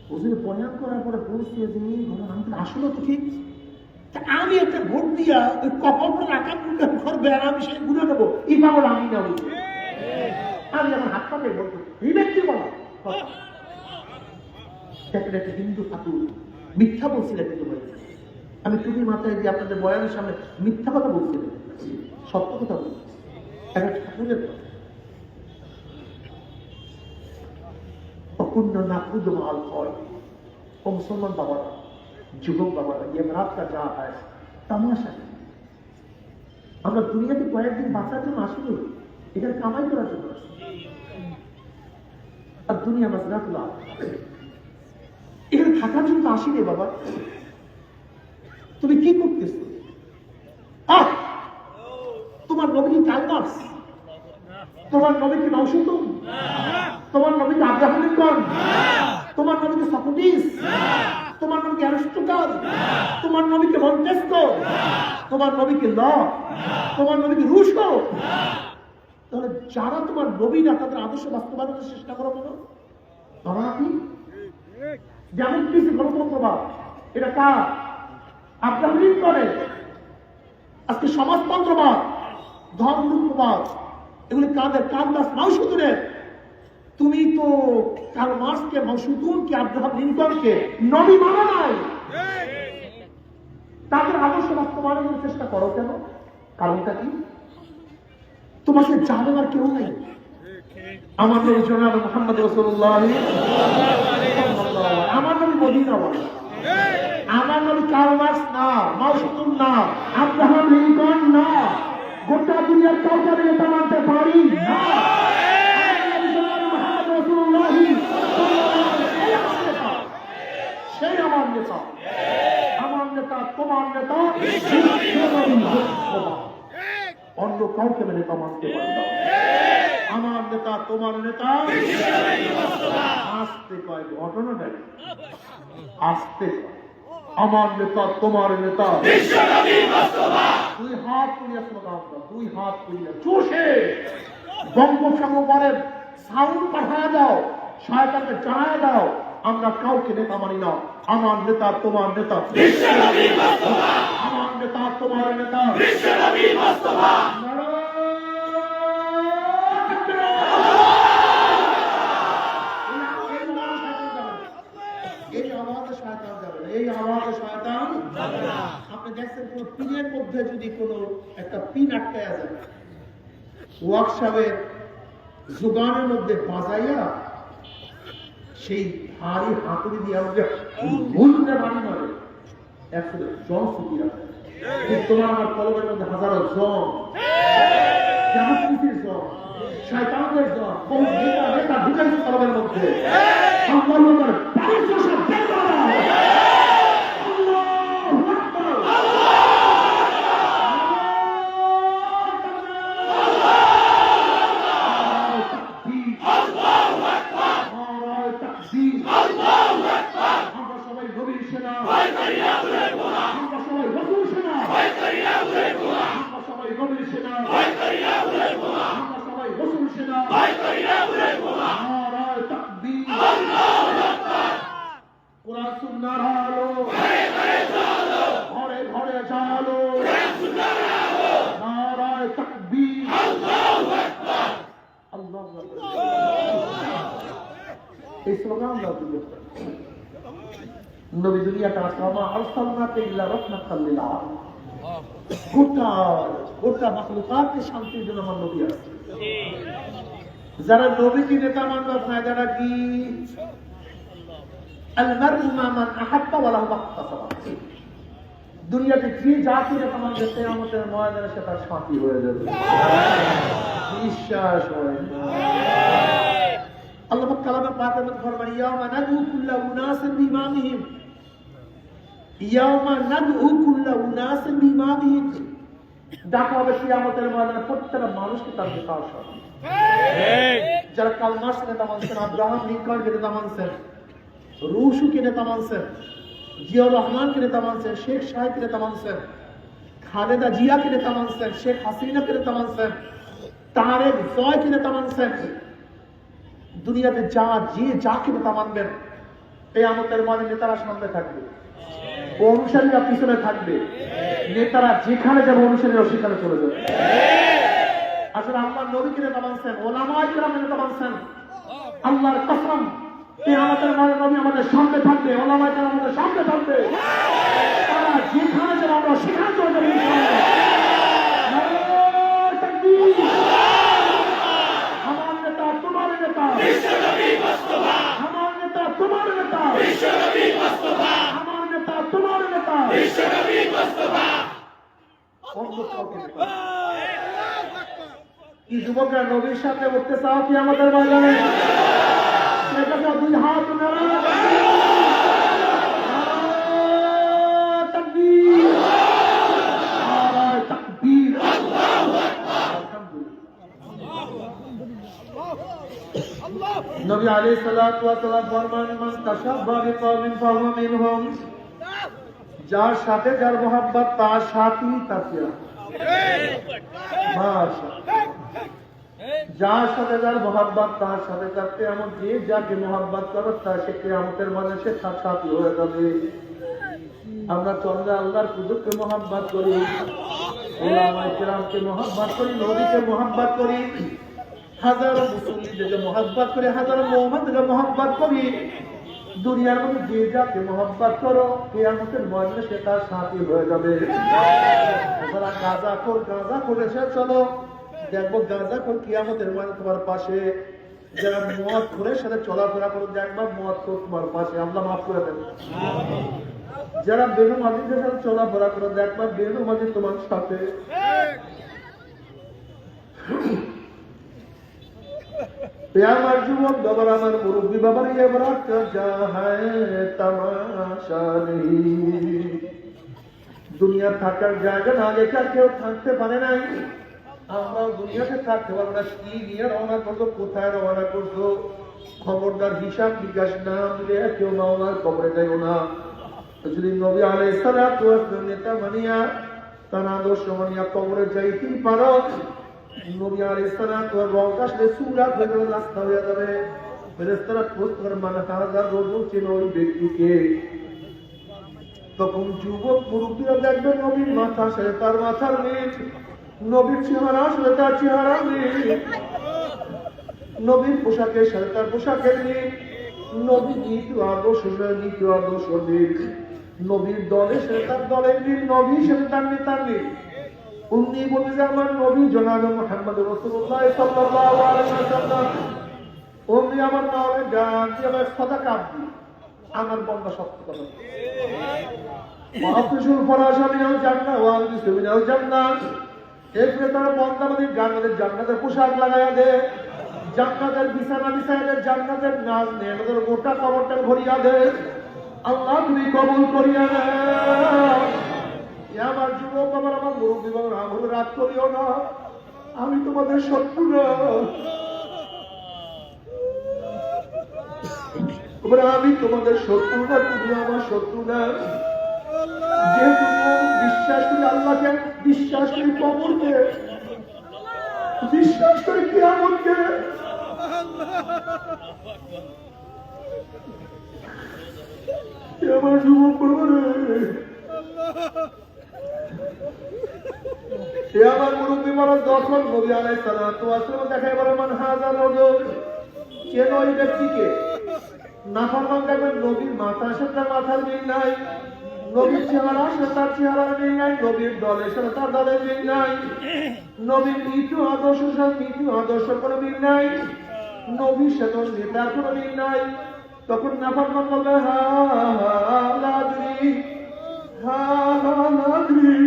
হুজুরের বয়ান করার পরে বলছে যে আমি তো আসলে তো ঠিক, আমি একটা ভোট দিয়া ওই কপাল পরে আকাম করবে আর আমি সেই গুণে নেবো, এই পাগল আমি না, আমি আমার হাত পাতে ভোট করবো, এই ব্যক্তি বলা দেখেন একটা হিন্দু ঠাকুর মিথ্যা বলছিলেন, কিন্তু ভাই আমি টুপি মাথায় দিয়ে আপনাদের বয়ানের সামনে মিথ্যা কথা বলছিলেন, সত্য কথা বলছি, একটা ঠাকুরের কথা। অকুণ্য নাকুদ মাল হয়। ও মুসলমান বাবারা, যুবক বাবারা, ইয়ে রাত কা যা হয় তামাশা। আমরা দুনিয়াতে কয়েকদিন বাঁচার জন্য আসিনি, এখানে কামাই করার জন্য আসি, আর দুনিয়া মাজরাতুল্লাহ এখানে থাকার জন্য আসিনি। বাবা তুমি কি করতেছো? তোমার নবী কি কালমাস? তোমার নবী কি নওশাতুম? তোমার নবী কি আব্রাহাম লিঙ্কন? তোমার নবী কি সক্রেটিস? তোমার নবী কি অ্যারিস্টটল? তোমার নবী কি মন্টেস্কো? তোমার নবী কি লক? তোমার নবী কি রুশো? তাহলে যারা তোমার নবী না তাদের আদর্শ বাস্তবায়নের চেষ্টা করো কেন? তারা কি যেমন কিছু গণতন্ত্রবাদ, এটা কার? আব্রাহাম লিঙ্কনের। আজকে সমাজতন্ত্রবাদ, ধর্মনিরপেক্ষবাদ, এগুলি কাদের? কালমাস মাউসুতুনের। তুমি তো কালমাসকে, মাউসুতুনকে, আব্রাহাম লিঙ্কনকে নবী মানো নাই। তাদের আদর্শ বাস্তবায়নের চেষ্টা করো কেন? কারণটা কি? তোমাকে জানার কেউ নেই। আমার নবী জনাব মুহাম্মদ রাসূলুল্লাহ, আমার নবী মদিনাওয়ালা, আমার নবী কার্ল মার্কস না, মাও সেতুং না, আব্রাহাম লিঙ্কন না, গোটা দুনিয়ার কাউকে আমি নেতা মানতে পারি না। সেই আমার নেতা, আমার নেতা, তোমার নেতা, অন্য কাউকে আমি নেতা মানতে পারি না। আমার নেতা, তোমার নেতা, আসতে কয়, ঘটনা দেখ, আসতে কয়, আমার নেতা, তোমার নেতা, দুই হাত তুলিয়া স্লোগান দাও, দুই হাত তুলিয়া চষে বঙ্গোপসাগরের সাউন্ড পাঠায় দাও, শয়তানকে জানায় দাও, আমরা কাউকে নেতা মানি না। আমার নেতা, তোমার নেতা, আমার নেতা, তোমার নেতা, এই আওয়াজে শয়তান যাবে না, এই আওয়াজে শয়তান যাবে না। আপনি দেখছেন কোন পিনের মধ্যে যদি কোনো একটা পিন আটকায়া যায়, ওয়ার্কশপের জোগানের মধ্যে বাজাইয়া সেই ভারী হাতুড়ি দিয়ে আমাকে ভুলতে বাড়ি মারে, একসাথে জন ফুটিয়ে রাখে। তোমার আমার কলমের মধ্যে হাজারো জন, জাহাজের জন, শয়তানদের জন, বহু নেতা নেতা ঢুকেছে কলমের মধ্যে। আল্লাহর বাড়ির দোষে বের করো। এই স্লোগান দাও তুমি। নবী দুনিয়াটা কামা আরসালনাকা ইল্লা রাহমাতাল লিল আলামিন, গোটা গোটা মাখলুকাতকে শান্তির জন্য আমার নবী আসছে। যারা নবীকে নেতা মানবে ফায়দাটা কি? আল মারউ মা মান আহাব্বা ওয়া লাহু মাকতাসাবা। দুনিয়াতে যে জাতি নেতা মানবে কিয়ামতের ময়দানে সে তার সাথী হয়ে যাবে। বিশ্বাস হয় না? আল্লাহ পাক কালামে পাকের মধ্যে ফরমান, ইয়াউমা নাদউ কুল্লা উনাসিন বিইমামিহিম, ইয়াউমা নাদউ কুল্লা উনাসিন বিইমামিহিম। ডাকা হবে কিয়ামতের ময়দানে প্রত্যেকটা মানুষকে তার নেতার সাথে। যারা কার্ল মার্কস নেতা মানছেন, আব্রাহাম লিঙ্কনকে নেতা মানছেন, রুশকে নেতা মানছেন, জিয়াউর রহমানকে নেতা মানছেন, শেখ সাহেবকে নেতা মানছেন, খালেদা জিয়াকে নেতা মানছেন, শেখ হাসিনাকে নেতা মানছেন, তারেক জয়কে নেতা মানছেন, দুনিয়াতে যা যে যাকে নেতা মানবেন, কিয়ামতের ময়দানে নেতারা সামনে থাকবে, অনুসারীরা পিছনে থাকবে। নেতারা যেখানে যাবে অনুসারীরা সেখানে চলে যাবে। আসলে আল্লাহর নবীকে নেতা মানছেন, ওলামায়ে কেরামের নেতা মানছেন। আল্লাহর কসম, কিয়ামতের ময়দানে নবী আমাদের সামনে থাকবে, ওলামায়ে কেরাম আমাদের সামনে থাকবে। তারা যেখানে যাবে আমরা সেখানে চলে যাবো ইনশাআল্লাহ। নারায়ে তাকবীর। আমার নেতা, তোমার নেতা, বিশ্বনবী মুস্তাফা। আমার নেতা, তোমার নেতা, বিশ্বনবী মুস্তাফা। আমার নেতা, তোমার নেতা, বিশ্বনবী মুস্তাফা। কি যুবকরা নবীর সামনে উঠতে চাও কি আমাদের ময়দানে? সেটা দুই হাত নাড়া, তাকবীর, নারায়ে তাকবীর, আল্লাহু আকবার। নবী আলাইহিস সালাতু ওয়াস সালাম ফরমান, মান তাশাব্বাহা বিকওমিন ফাহুয়া মিনহুম। যার সাথে যার মোহাব্বত তার সাথী তাকিয়া। মাশাআল্লাহ। যার সাথে যার মোহাব্বত তার সাথে থাকতে, এমন যে যাকে মোহাব্বত করো তার সে কিয়ামতের মাঝে সে তার সাথী হয়ে যাবে। আমরা চন্দ্র আল্লাহর কুদরতকে মোহাব্বত করি, ওলামায়ে কেরামকে মোহাব্বত করি, নবীকে মোহাব্বত করি, হাজারো মুসল্লিদেরকে মোহাব্বত করি, হাজারো মুহাম্মদকে মোহাব্বত করি। দুনিয়ার মধ্যে যে যাকে মহব্বত করো কিয়ামতের ময়দানে সে তার সাথী হয়ে যাবে। যারা গাঁজা করে সে চলো, দেখবো গাঁজা খোর কিয়ামতের ময়দানে তোমার পাশে। যারা মদ করে সাথে চলাফেরা করো, দেখবা মদ খোর তোমার পাশে। আল্লাহ মাফ করে দেবে। যারা বেনুমাজিদের সাথে চলাফেরা করো, দেখবা বেনুমাজি তোমার সাথে। আমার যুবক বাবার, আমার মুরব্বী বাবার, এবার তামাশা নেই। দুনিয়া থাকার জায়গা না, আগেকার কেউ থাকতে পারে নাই, আমরা দুনিয়াতে থাকতে পারবো না। কি নিয়ে রওনা করতো, কোথায় রওনা করতো, খবরদার হিসাব বিকাশ না মিলে কেউ মাওলার কবরে যাইও না। যদি নবী আলাইহিস সালাতু ওয়াস সালাম নেতা মানিয়া, তার আদর্শ মানিয়া কবরে যাইতেই পারো, নবী আলাইহিস সালাতু ওয়াস রওজা আসলে সুরাত হয়ে যাবে, রাস্তা হয়ে যাবে। ফেরেশতারা খোঁজ করে মানে হাজার রোজু ছিল ওই ব্যক্তিকে। তখন যুবক মুরব্বীরা দেখবে নবীর মাথা আসলে তার মাথার মিল, নবীর চেহারা আসলে তার চেহারা মিল, নবীর পোশাকের সাথে তার পোশাকের মিল, নবীর নীতি আদর্শ নীতি আদর্শ মিল, নবীর দলের সাথে তার দলের মিল, নবীর সাথে তার নেতার মিল। উনি বলে যে আমার নবী জনাব মুহাম্মদ রাসূলুল্লাহ সাল্লাল্লাহু আলাইহি ওয়াসাল্লাম, উনি আমার নামে গান দিয়ে আমার সাদাকা দিই, আমার বন্দা সত্য কথা। মাহফিজুল ফরাজ মিনাল জান্নাহ ওয়া আলবিসু মিনাল জান্নাহ, এরপরে তারা বন্দাবাদীর গানদের জান্নাতের পোশাক লাগাইয়া দে, জান্নাতের বিছানা বিছাইয়া দে, জান্নাতের নাচ নিয়ে আমাদের গোটা কবরটা ভরিয়া দে। আল্লাহ তুমি কবুল করিয়া না। আমার যুবক আমার, আমার মুরব্বী বাবার, আমার রাগ করিও না, আমি তোমাদের শত্রু না। আমি তোমাদের শত্রু না, তুমি আমার শত্রু না। যে তুমি বিশ্বাস করি আল্লাহকে, বিশ্বাস করি কবরকে, বিশ্বাস করি কিয়ামতকে, আমার যুবক বাবারে, আমার মুরব্বী বড় যখন নবী আলাইহিস সালাতু ওয়াস সালাম দেখায় বলে মান হাযা রাজুল, কেন ওই ব্যক্তিকে নাফরমান দেখবেন নবীর মাথা সাথে তার মাথার মিল নাই, নবীর চেহারা সাথে তার চেহারার মিল নাই, নবীর দলের সাথে তার দলের মিল নাই, নবীর নীতি আদর্শ সাথে নীতি আদর্শ কোনো মিল নাই, নবীর সাথে নেতার কোনো মিল নাই। তখন নাফরমান বলবে হা হা লাদ্রি, হা হা লাদ্রি,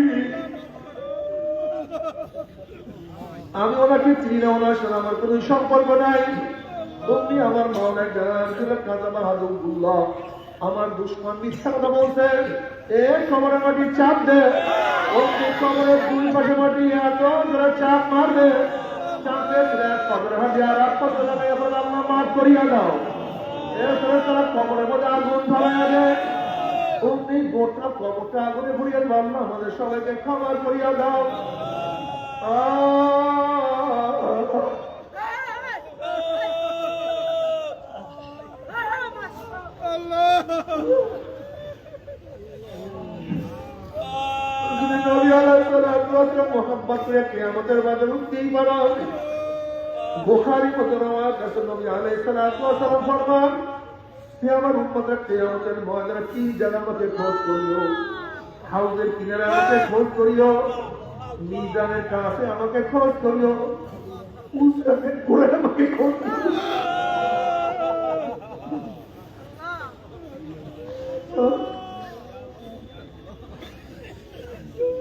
আমি ওনাকে চিনি না, ওনার সাথে আমার কোন সম্পর্ক নাই। তুমি আমার মনে আমার দুশ্মন মিথ্যা কথা বলছে, এ কবরের মাটি চাপ দে, ওকে কবরের দুই পাশে মাটি এত ধরে চাপ মারবে, চাপে কবরের হাতে আর এক পাশে যাবে, এখন আল্লাহ মাফ করিয়া দাও। এরপরে তারা কবরের মধ্যে আগুন ধরাইয়া দেয়, তুমি গোটা কবরটা আগুনে ভরিয়া দাও, আল্লাহ আমাদের সবাইকে ক্ষমা করিয়া দাও। বুখারী মুতাওয়াত আছে, নবী আলাইহিস সালাতু ওয়াস সালাম ফরমান, হে আমার উম্মতের কিয়ামতের ময়দানে কি জায়গা আমাকে খোঁজ করিও, হাউজের কিনারে আমাকে খোঁজ করিও, মিজানের কাছে আমাকে খোঁজ করিও, উসরাতের ঘুরে আমাকে খোঁজ করিও।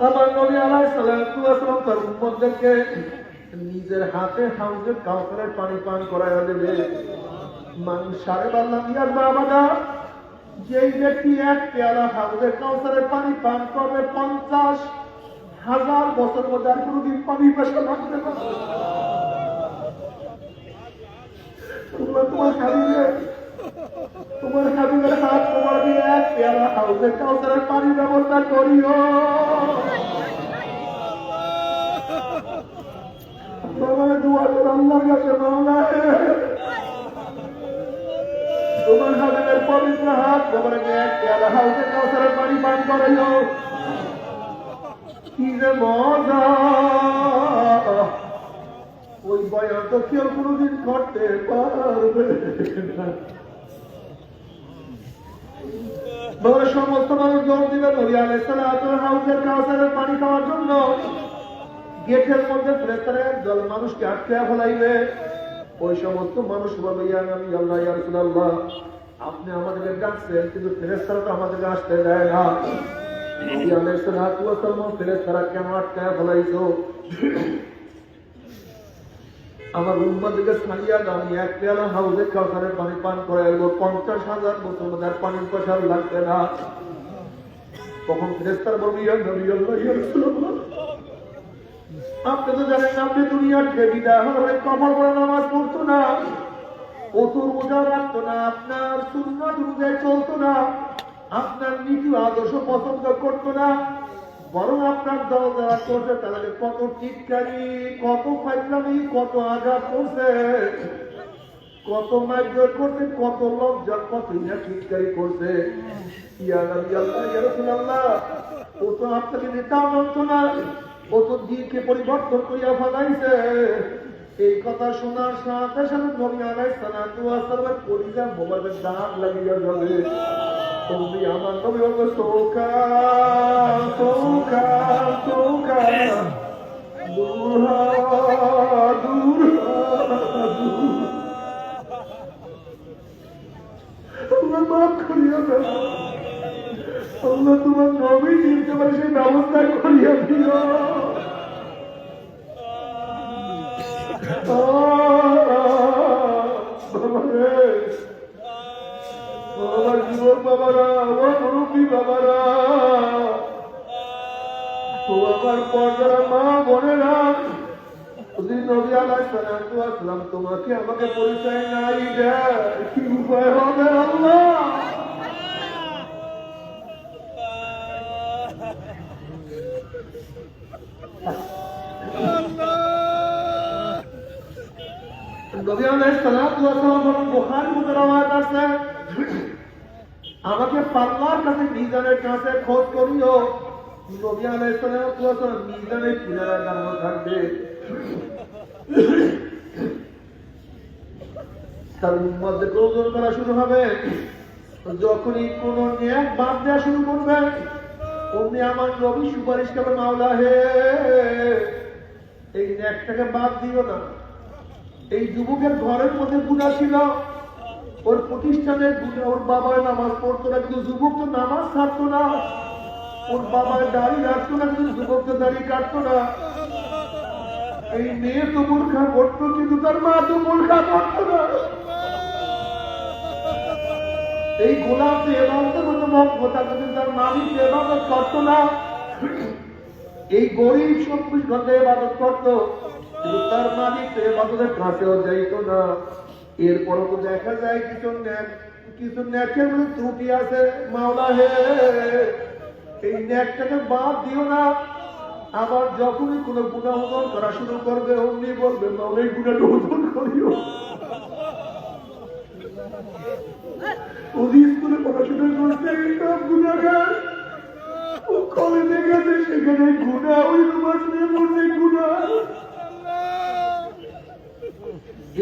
আমার নবী আলাইহিস সালাতু ওয়াস সালাম তার উম্মতদেরকে নিজের হাতে হাউজের কাউসারের পানি পান করাইয়া দেবে। মানুষ সারে বললাম ইয়ার বাবাদা, যেই ব্যক্তি এক পেয়ালা হাউজের কাউসারের পানি পান করবে 50,000 বছর মধ্যে আর কোনদিন পানি পেশা লাগবে না। তোমার হাবিবের হাত তোমার দিয়ে এক পেয়ালা হাউজের কাউসারের পানি ব্যবস্থা করিও। তোমার দোয়া করে আল্লাহর কাছে মাওলা, তোমার হাবিবের পবিত্র হাত তোমার এক পেয়ালা হাউজের কাউসারের পানি পান করাইও। কি যে মজা, ওই বয়ান তো কেউ কোনদিন করতে পারবে না। বলে সমস্ত মানুষ দৌড় দিবে নবী আলাইহিস সালাতুল হাউজের কাউসারের পানি খাওয়ার জন্য। গেটের মধ্যে ফেরেশতারা একদল মানুষকে আটকে ফেলাইবে। ওই সমস্ত মানুষ বলবে, ইয়া নবী আল্লাহ, ইয়া রাসূলুল্লাহ, আপনি আমাদেরকে ডাকছেন কিন্তু ফেরেশতারা তো আমাদেরকে আসতে দেয় না। নবী আলাইহিস সালাতু ওয়াস সালাম, ফেরেশতারা কেন আটকে ফেলাইছো? আমার উম্মতকে ছাড়িয়া আমি এক পেয়ালা হাউজে কাউসারের পানি পান করাইব, 50,000 মুসলমানের পানির পয়সা লাগবে না। তখন ফেরেশতারা বলবে, ইয়া নবী আল্লাহ, ইয়া রাসূলুল্লাহ, আপনি তো জানেন আপনি দুনিয়ার বিদায় হলে কবর পড়ে নামাজ পড়তো না, ওতুর রোজা রাখতো না, আপনার সুন্নাত অনুযায়ী চলতো না, আপনার নীতি আদর্শ পছন্দ করতো না, বরং আপনার দল যারা করছে তাদেরকে কত টিটকারি, কত ফাইজলামি, কত আঘাত করছে, কত মাইজর করছে, কত লজ্জা, কত টিটকারি করছে। ইয়া নবী আল্লাহ, ইয়া রাসূলুল্লাহ, ও তো আপনাকে নেতা মানতো না, ও তো দিনকে পরিবর্তন করিয়া ফেলাইছে। এই কথা শোনার সাথে সাথে নবী আলাইহিস সালাতু ওয়াস সালামের কলিজা মোবারকের দাগ লাগিয়া যাবে। তুমি আমার নবী বলবে, সোকা সোকা সোকা, দূর দূর দূর, আল্লাহ মাফ করিয়া দাও, আল্লাহ তোমার নবী চিনতে পারে সেই ব্যবস্থা করিয়া দিও। আমার যুবক বাবারা, আমার মুরব্বী বাবারা, ও আমার পর্দারা মা বোনেরা, যদি নবী আলাইহিস সালাতু ওয়াস সালাম তোমাকে আমাকে পরিচয় নাই দেয়, কি উপায় হবে আল্লাহ? নবী আলাইহিস সালাতু ওয়াস সালাম বুখারী মুখে রওয়ায়াত আছে, আমাকে পাল্লার কাছে মিজানের কাছে খোঁজ করিও। নবী আলাইহিস সালাতু ওয়াস সালাম মিজানের কিনারায় দাঁড়ানো থাকবে। তার উম্মতদেরকে ওজন করা শুরু হবে। যখনই কোন নেক বাদ দেওয়া শুরু করবে, অমনি আমার নবী সুপারিশ করবে, মাওলা হে, এই নেকটাকে বাদ দিও না। এই যুবকের ঘরের মধ্যে গুনাহ ছিল, ওর প্রতিষ্ঠানের গুনাহ, ওর বাবার নামাজ পড়তো না কিন্তু যুবক তো নামাজ ছাড়তো না, ওর বাবার দাড়ি রাখতো না কিন্তু যুবক তো দাড়ি কাটতো না, এই মেয়ে তো বোরখা পড়তো কিন্তু তার মা তো বোরখা পড়তো না, এই গোলাম তো এবাদতের মতো ভক্ত থাকতো কিন্তু তার মালিক এবাদত করতো না, এই গরিব 24 ঘন্টা এবাদত করতো কিন্তু তার মালিক তো এবাদতের কাছেও যাইতো না। এরপরও তো দেখা যায় কিছু নেকের মধ্যে ত্রুটি আছে, মাওলা হে, এই নেকটাকে বাদ দিও না। আবার যখনই কোনো গুনাহ ওজন করা শুরু করবে, অমনি বলবে, মাওলা এই গুনাহটা ওজন করিও। ওই স্কুলে পড়াশোনা করছে, সব গুনাহগার, ও কলেজে গেছে, সেখানে গুনাহ, ওই রুমাস নিয়ে পড়ছে গুনাহ।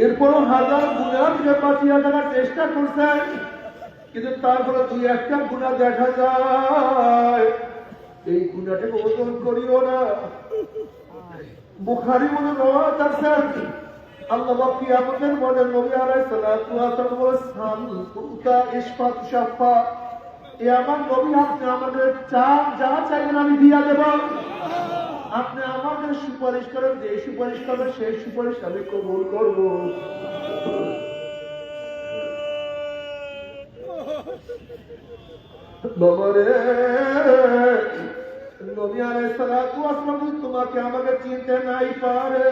এরপরও হাজার গুনাহ থেকে বাঁচিয়ে থাকার চেষ্টা করছে, কিন্তু তারপরে 2-1টা গুনাহ দেখা যায়, এই গুনাহটাকে ওজন করিও না। বুখারী মনে রওয়ায়াত আছে, আল্লাহ পাক কিয়ামতের মাঠে নবী আলাইহিস সালাতু ওয়াস সালাম বলে, সালুতা ইশফা তুশাফা, এ আমার নবী, আপনি আমাকে যা চাইবেন আমি দিয়া দেব, আপনি আমাকে সুপারিশ করেন, যে সুপারিশ করবেন সেই সুপারিশ আমি কবুল করব। বাবারে, নবী আলাইহিস সালাতু ওয়াস সালাম তোমাকে আমাকে চিনতে নাই পারে,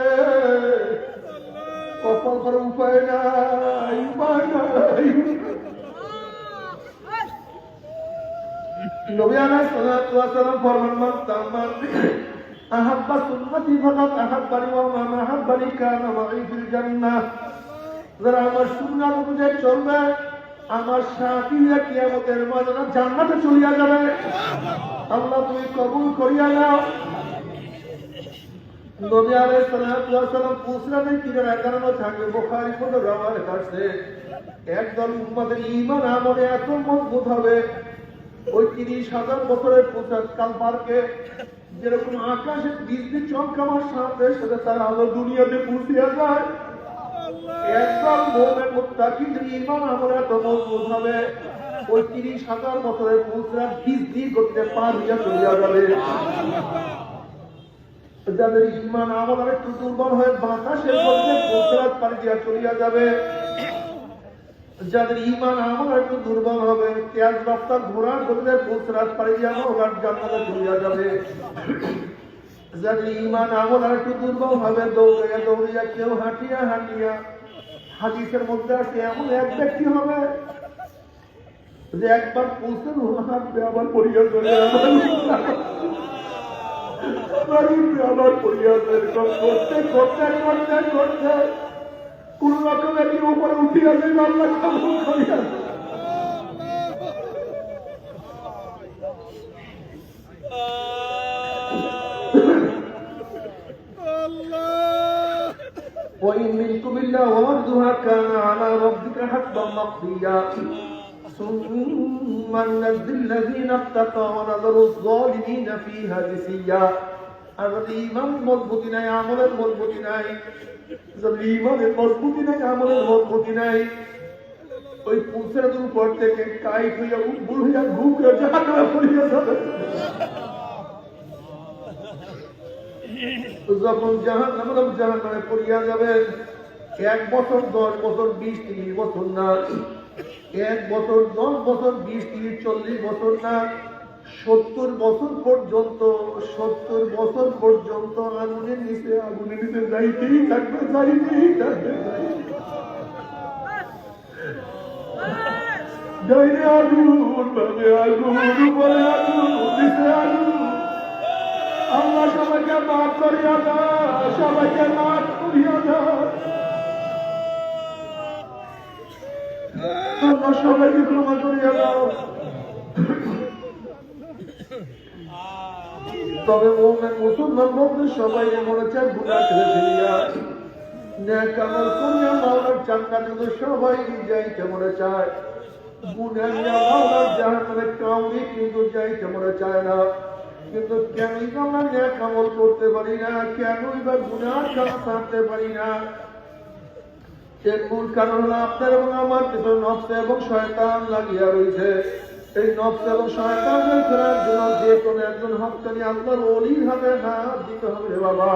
কপাল করে উপায় নাই, উপায় নাই। নবী আলাইহিস সালাতু ওয়াস সালাম ফরমান, মান তামান আহাব্বা সুন্নতি ফাকাদ আহাব্বানি ওয়া মান আহাব্বানি কানা মাই ফিল জান্নাহ, যারা আমার সুন্নাত অনুযায়ী চলবে, আমার সাথীরা কিয়ামতের ময়দানে জান্নাতে চলিয়া যাবে। আল্লাহ তুমি কবুল করিয়া নাও। নবী আলাইহিস সালাতু ওয়াস সালাম পুসরাতের কিনারে দাঁড়ানো থাকবে। বুখারী মধ্যে রওয়ায়াত আছে, একদল উম্মতের ঈমান আমলে এত মজবুত হবে, ওই 30,000 বছরের প্রচার কালবারকে যেরকম আকাশে বিজলি চমকাবার সাথে সাথে তার আলো দুনিয়াতে পৌঁছিয়া যায়, একদল মুমিন মুত্তাকিদের ঈমান আমল এত মজবুত হবে, ওই 30,000 বছরের প্রচার বিজলি করতে পার হইয়া চলিয়া যাবে। যাদের ঈমান আমল আর একটু দুর্বল হয়ে বাতাসের মধ্যে প্রচার পার দিয়া চলিয়া যাবে, যাদের ঈমান আমল একটু দুর্বল হবে তেজ রক্তার ঘোড়ার গতিতে পুত্রাত পাড়ি দিয়া ওরা জান্নাতে চলিয়া যাবে। যাদের ঈমান আমল একটু দুর্বল হবে দৌড়িয়া দৌড়িয়া কেউ হাঁটিয়া হাঁটিয়া, হাদিসের মধ্যে আছে এমন এক ব্যক্তি হবে যে একবার পৌঁছে হাঁটবে আবার পড়িয়া চলে আবার পড়িয়া করতে করতে করতে করতে কোন রকম একটি উপরে উঠিয়া যায়, আল্লাহ কবুল করিয়া। وإن منكم إلا واردها كان على ربك حتما مقضيا ثم ننجي الذين اتقوا ونذر الظالمين فيها جثيا। আর ঈমান মজবুতি নাই, আমলের মজবুতি নাই, ঈমানের মজবুতি নাই, আমলের মজবুতি নাই, ওই পুলসের উপর থেকে কাইট হইয়া উব্বুল হইয়া ঘুরে জাহান্নামে পড়িয়া যাবে। যখন জাহান্নামে পড়িয়া যাবে, 1 বছর 10 বছর 20 30 বছর না, 1 বছর 10 বছর 20 30 40 বছর না, 70 বছর পর্যন্ত, 70 বছর পর্যন্ত আগুনের নিচে যাইতেই থাকবে, যাইতেই থাকবে। ডাইনে আগুন, বামে আগুন, উপরে আগুন, নিচে আগুন। আল্লাহ সবাইকে মাফ করিয়া দাও, সবাইকে মাফ করিয়া দাও। আল্লাহ সবাইকে ক্ষমা করিয়া দাও। তবে মুমিন মুসলমান বন্ধু সবাই মনে চায় গুনাহ ছেড়ে ফেলিয়া নেক আমল করিয়া মাওলার জান্নাতে সবাই যাইতে মনে চায়, গুনাহ নিয়ে মাওলার জাহান্নামে কাউরি কিন্তু যাইতে মনে চায় না। কিন্তু কেনই বা আমরা নেক আমল করতে পারি না, কেনই বা গুনাহ কাজ ছাড়তে পারি না? এর মূল কারণ হলো আপনার এবং আমার ভিতরে নফস এবং শয়তান লাগিয়া রয়েছে। এই নফস এবং শয়তানের ফেরার জন্য যে কোনো একজন হক্কানি আল্লাহর ওলির হাতে হাত দিতে হবে রে বাবা।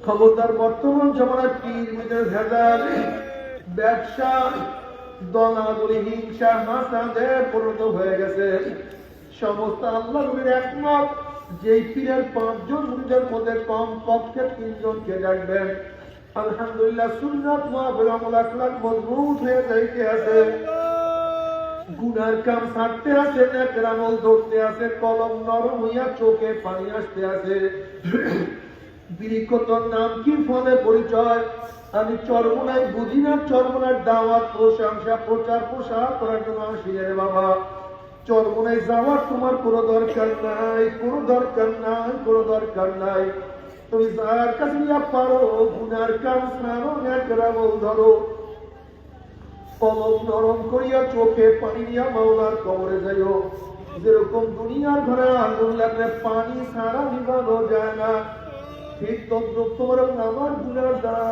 খবরদার, বর্তমান জমানায় পীর মিদের ভেজাল, ব্যবসা, দলাদলি, হিংসা, হাসাদে পরিণত হয়ে গেছে। সমস্ত আল্লাহর নবীর একমত, যেই পীরের 5 জন মুরিদের মধ্যে কমপক্ষে 3 জনকে ডাকবেন, আলহামদুলিল্লাহ সুন্নাত মুআফিক আমল আখলাক মজবুত হয়ে যাইতে আছে, গুনার কাম ছাড়তে আছে, নেকের আমল ধরতে আছে, কলম নরম হইয়া চোখে পানি আসতে আছে। বিরিকতর নাম কি, ফলে পরিচয় আমি চরমনায় বুঝি না, চরমনার দাওয়াত প্রশংসা প্রচার প্রসার করার জন্য আসি রে বাবা। চরমনায় যাওয়ার তোমার কোনো দরকার নাই, কোনো দরকার নাই, কোনো দরকার নাই। তুমি যার কাছে নিয়ে পারো গুনার কাম ছাড়ো, নেকের আমল ধরো, কলম নরম করিয়া চোখে পানি নিয়া মাওলার কবরে যাইও। যেরকম দুনিয়ার ঘরে আগুন লাগলে পানি ছাড়া নিভানো যায় না, ঠিক তদ্রুপ তোমার আমার গুনার দ্বারা,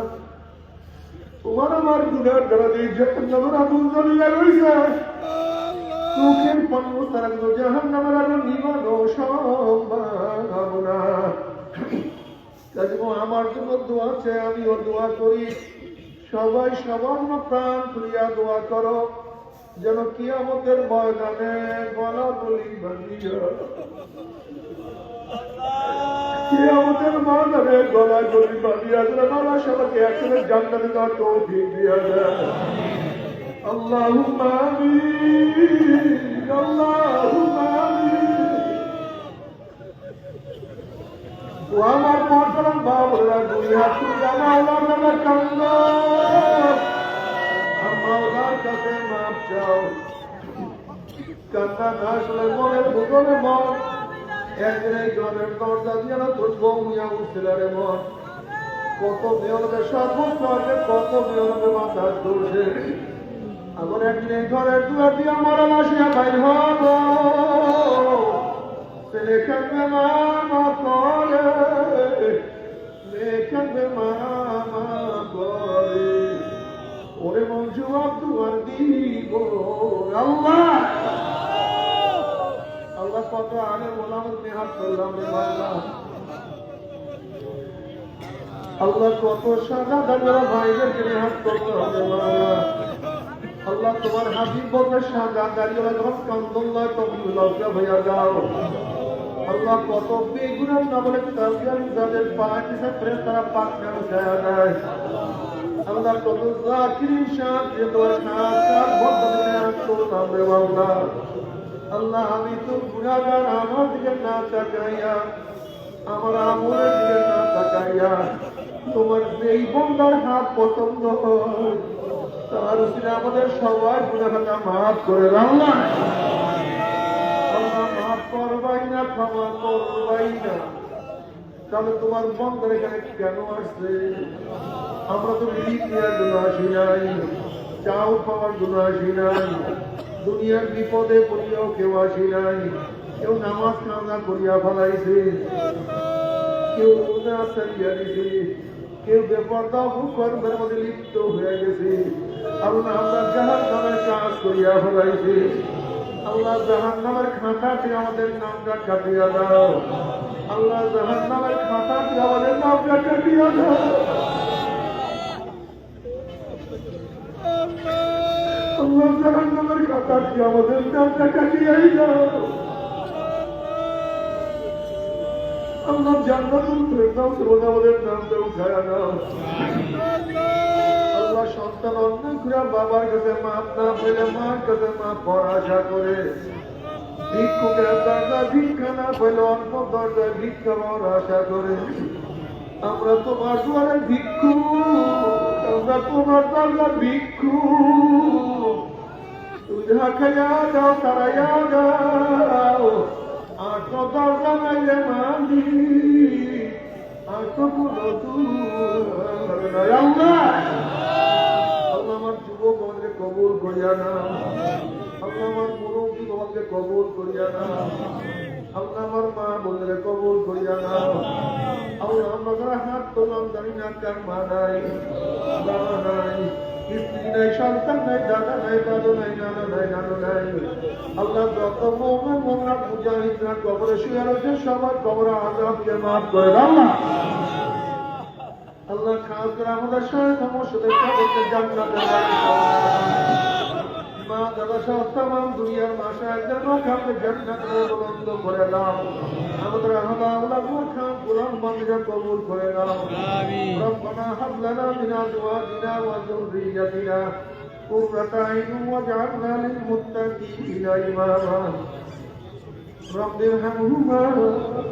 তোমার আমার গুনার দ্বারা জাহান্নামের আগুন জ্বলিয়া রইছে। চোখের পানি ছাড়া জাহান্নামের আগুন নিভানো সম্ভব না। আমার জন্য দোয়া আছে, আমিও দোয়া করি। সবাই সবার প্রাণ খুলিয়া দোয়া করো, যেন কিয়ামতের ময়দানে গলা বলি বাঁধিয়া, কিয়ামতের ময়দানে গলা বলি বাঁধিয়া যেন মাওলা সবাইকে একসাথে জান্নাতে যাওয়ার তৌফিক দিয়া দেয়। আল্লাহুম্মা আমিন, আল্লাহুম্মা আমিন। ও আমার মহতরম বাবরা, দুই হাত তুলে মাওলার নামে কান্দো, মাওলার কাছে মাপ চাও। কান্না না আসলে মনের ভূগোলে মন, একদিন এই গ্রামের দরজা দিয়ে না তোর বৌমিয়া উঠছিল রে মন। কত মেয়রকে সর্বোচ্চ আছে, কত মেয়রকে বাতাস করছে, আমার একদিন ঘরের দুয়ার দিয়া মরণ আসিয়া বাইর হব ছেলে কাঁদবে মামা করে মেয়ে কাঁদবে মামা করে ওরে মন জবাব দুয়ার দিব আল্লাহ আল্লাহ কত আগে বললাম নেহাত করলাম রে বাবা আল্লাহ কত সাদা দাদা ভাইদেরকে নেহাত করলাম রে বাবা আল্লাহ তোমার হাবিব বলতে সাদা দাঁড়িয়ে যখন কান্দল্লাহ তখন লজ্জা হইয়া যাও আল্লাহ কত বেগুনার না বলে তাবিয়ান যাদের পাক দিতে তারা পাক না যায় যায় আল্লাহ কত জাকিরিন শাহ যে তোমার নাম বন্ধনে করলাম রে বাবা আল্লাহ আমি তো গুনাহগার আমার দিকে না তাকাইয়া আমার আমলের দিকে না তাকাইয়া তোমার যেই বন্দার হাত পছন্দ হয় তার উচিত আমাদের সবাই গুনাহটা মাফ করে দাও না আল্লাহ মাফ করবাই না ক্ষমা করবাই না তাহলে তোমার বন্দার এখানে কেন আসছে আমরা তো রিলিফ নেওয়ার জন্য আসি নাই চাও পাওয়ার জন্য আসি নাই দুনিয়ার বিপদে পড়িয়াও কেউ আসি নাই কেউ নামাজ কাজা করিয়া ফেলাইছে কেউ রোজা ছাড়িয়া দিছে কেউ বেপরদা কর্মের মধ্যে লিপ্ত হয়ে গেছে আল্লাহ আমরা জাহান নামের কাজ করিয়া ফেলাইছে আল্লাহ জাহান নামের খাতাতে আমাদের নামটা কাটিয়া দাও আল্লাহ জাহান নামের খাতাতে আমাদের নামটা কাটিয়া দাও আল্লাহ জাহান নামের খাতাতে আমাদের নামটা কাটিয়াই দাও আল্লাহ জান্নাতুল ফেরদাউস বলে আমাদের নামটা উঠায়া দাও আল্লাহ সন্তান অন্যায় করে বাবার কাছে মাপ না পেলে মার কাছে মাপ পর আশা করে ভিক্ষুকের দরজা ভিক্ষা না পেলে অন্য দরজায় ভিক্ষা পাওয়ার আশা করে আমরা তোমার দুয়ারে ভিক্ষু আমরা তোমার দরজা ভিক্ষু তুই ঢাকাইয়া যাও তারাইয়া যাও আর তো দরজা নাইলে মানি আর তো কোনো আল্লাহ আল্লাহ আমার যুবক আমাদের কবুল করিয়া না আল্লাহ আমার মুরব্বী তোমাকে কবুল করিয়া না আল্লাহ আমার মা বোনদের কবুল করিয়া না আল্লাহ আমরা হাত তোলাম জানি না কার মা নাই বাবা নাই স্ত্রী নাই সন্তান নাই দাদা নাই দাদু নাই নানা নাই নানু নাই আল্লাহ যত মোমেন মোমরা মুজাহিদরা কবরে শুয়ে রয়েছে সবার কবরে আযাবকে মাফ করে দাও না আল্লাহ খাস করে আমাদের সবাই সমস্যাদের কবরকে জান্নাতের বাড়ি মা দাদা সহ তাম দুনিয়ার মাশায়েখদের মাকামকে জান্নাতের বুলন্দ করে দাও আমাদের আহলা আওলাদ খান গোলাম বান্দা কবুল করে দাও আমিন রব্বানা হাব লানা মিন আজওয়াজিনা ওয়া যুররিয়াতিনা কুররাতা আইয়ুন ওয়াজআলনা লিল মুত্তাকিনা ইমামা রব্বি ইরহামহুমা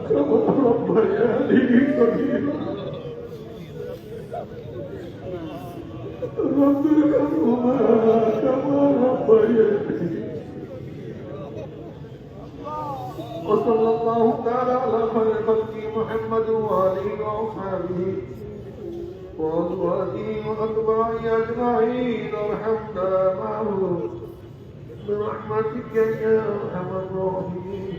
কামা রাব্বায়ানি সগীরা ربي ارحمهما كما ربياني وصلى الله تعالى على خير خلقه محمد وآله وأصحابه وأزواجه وأتباعه أجمعين وارحمنا معهم برحمتك يا أرحم الراحمين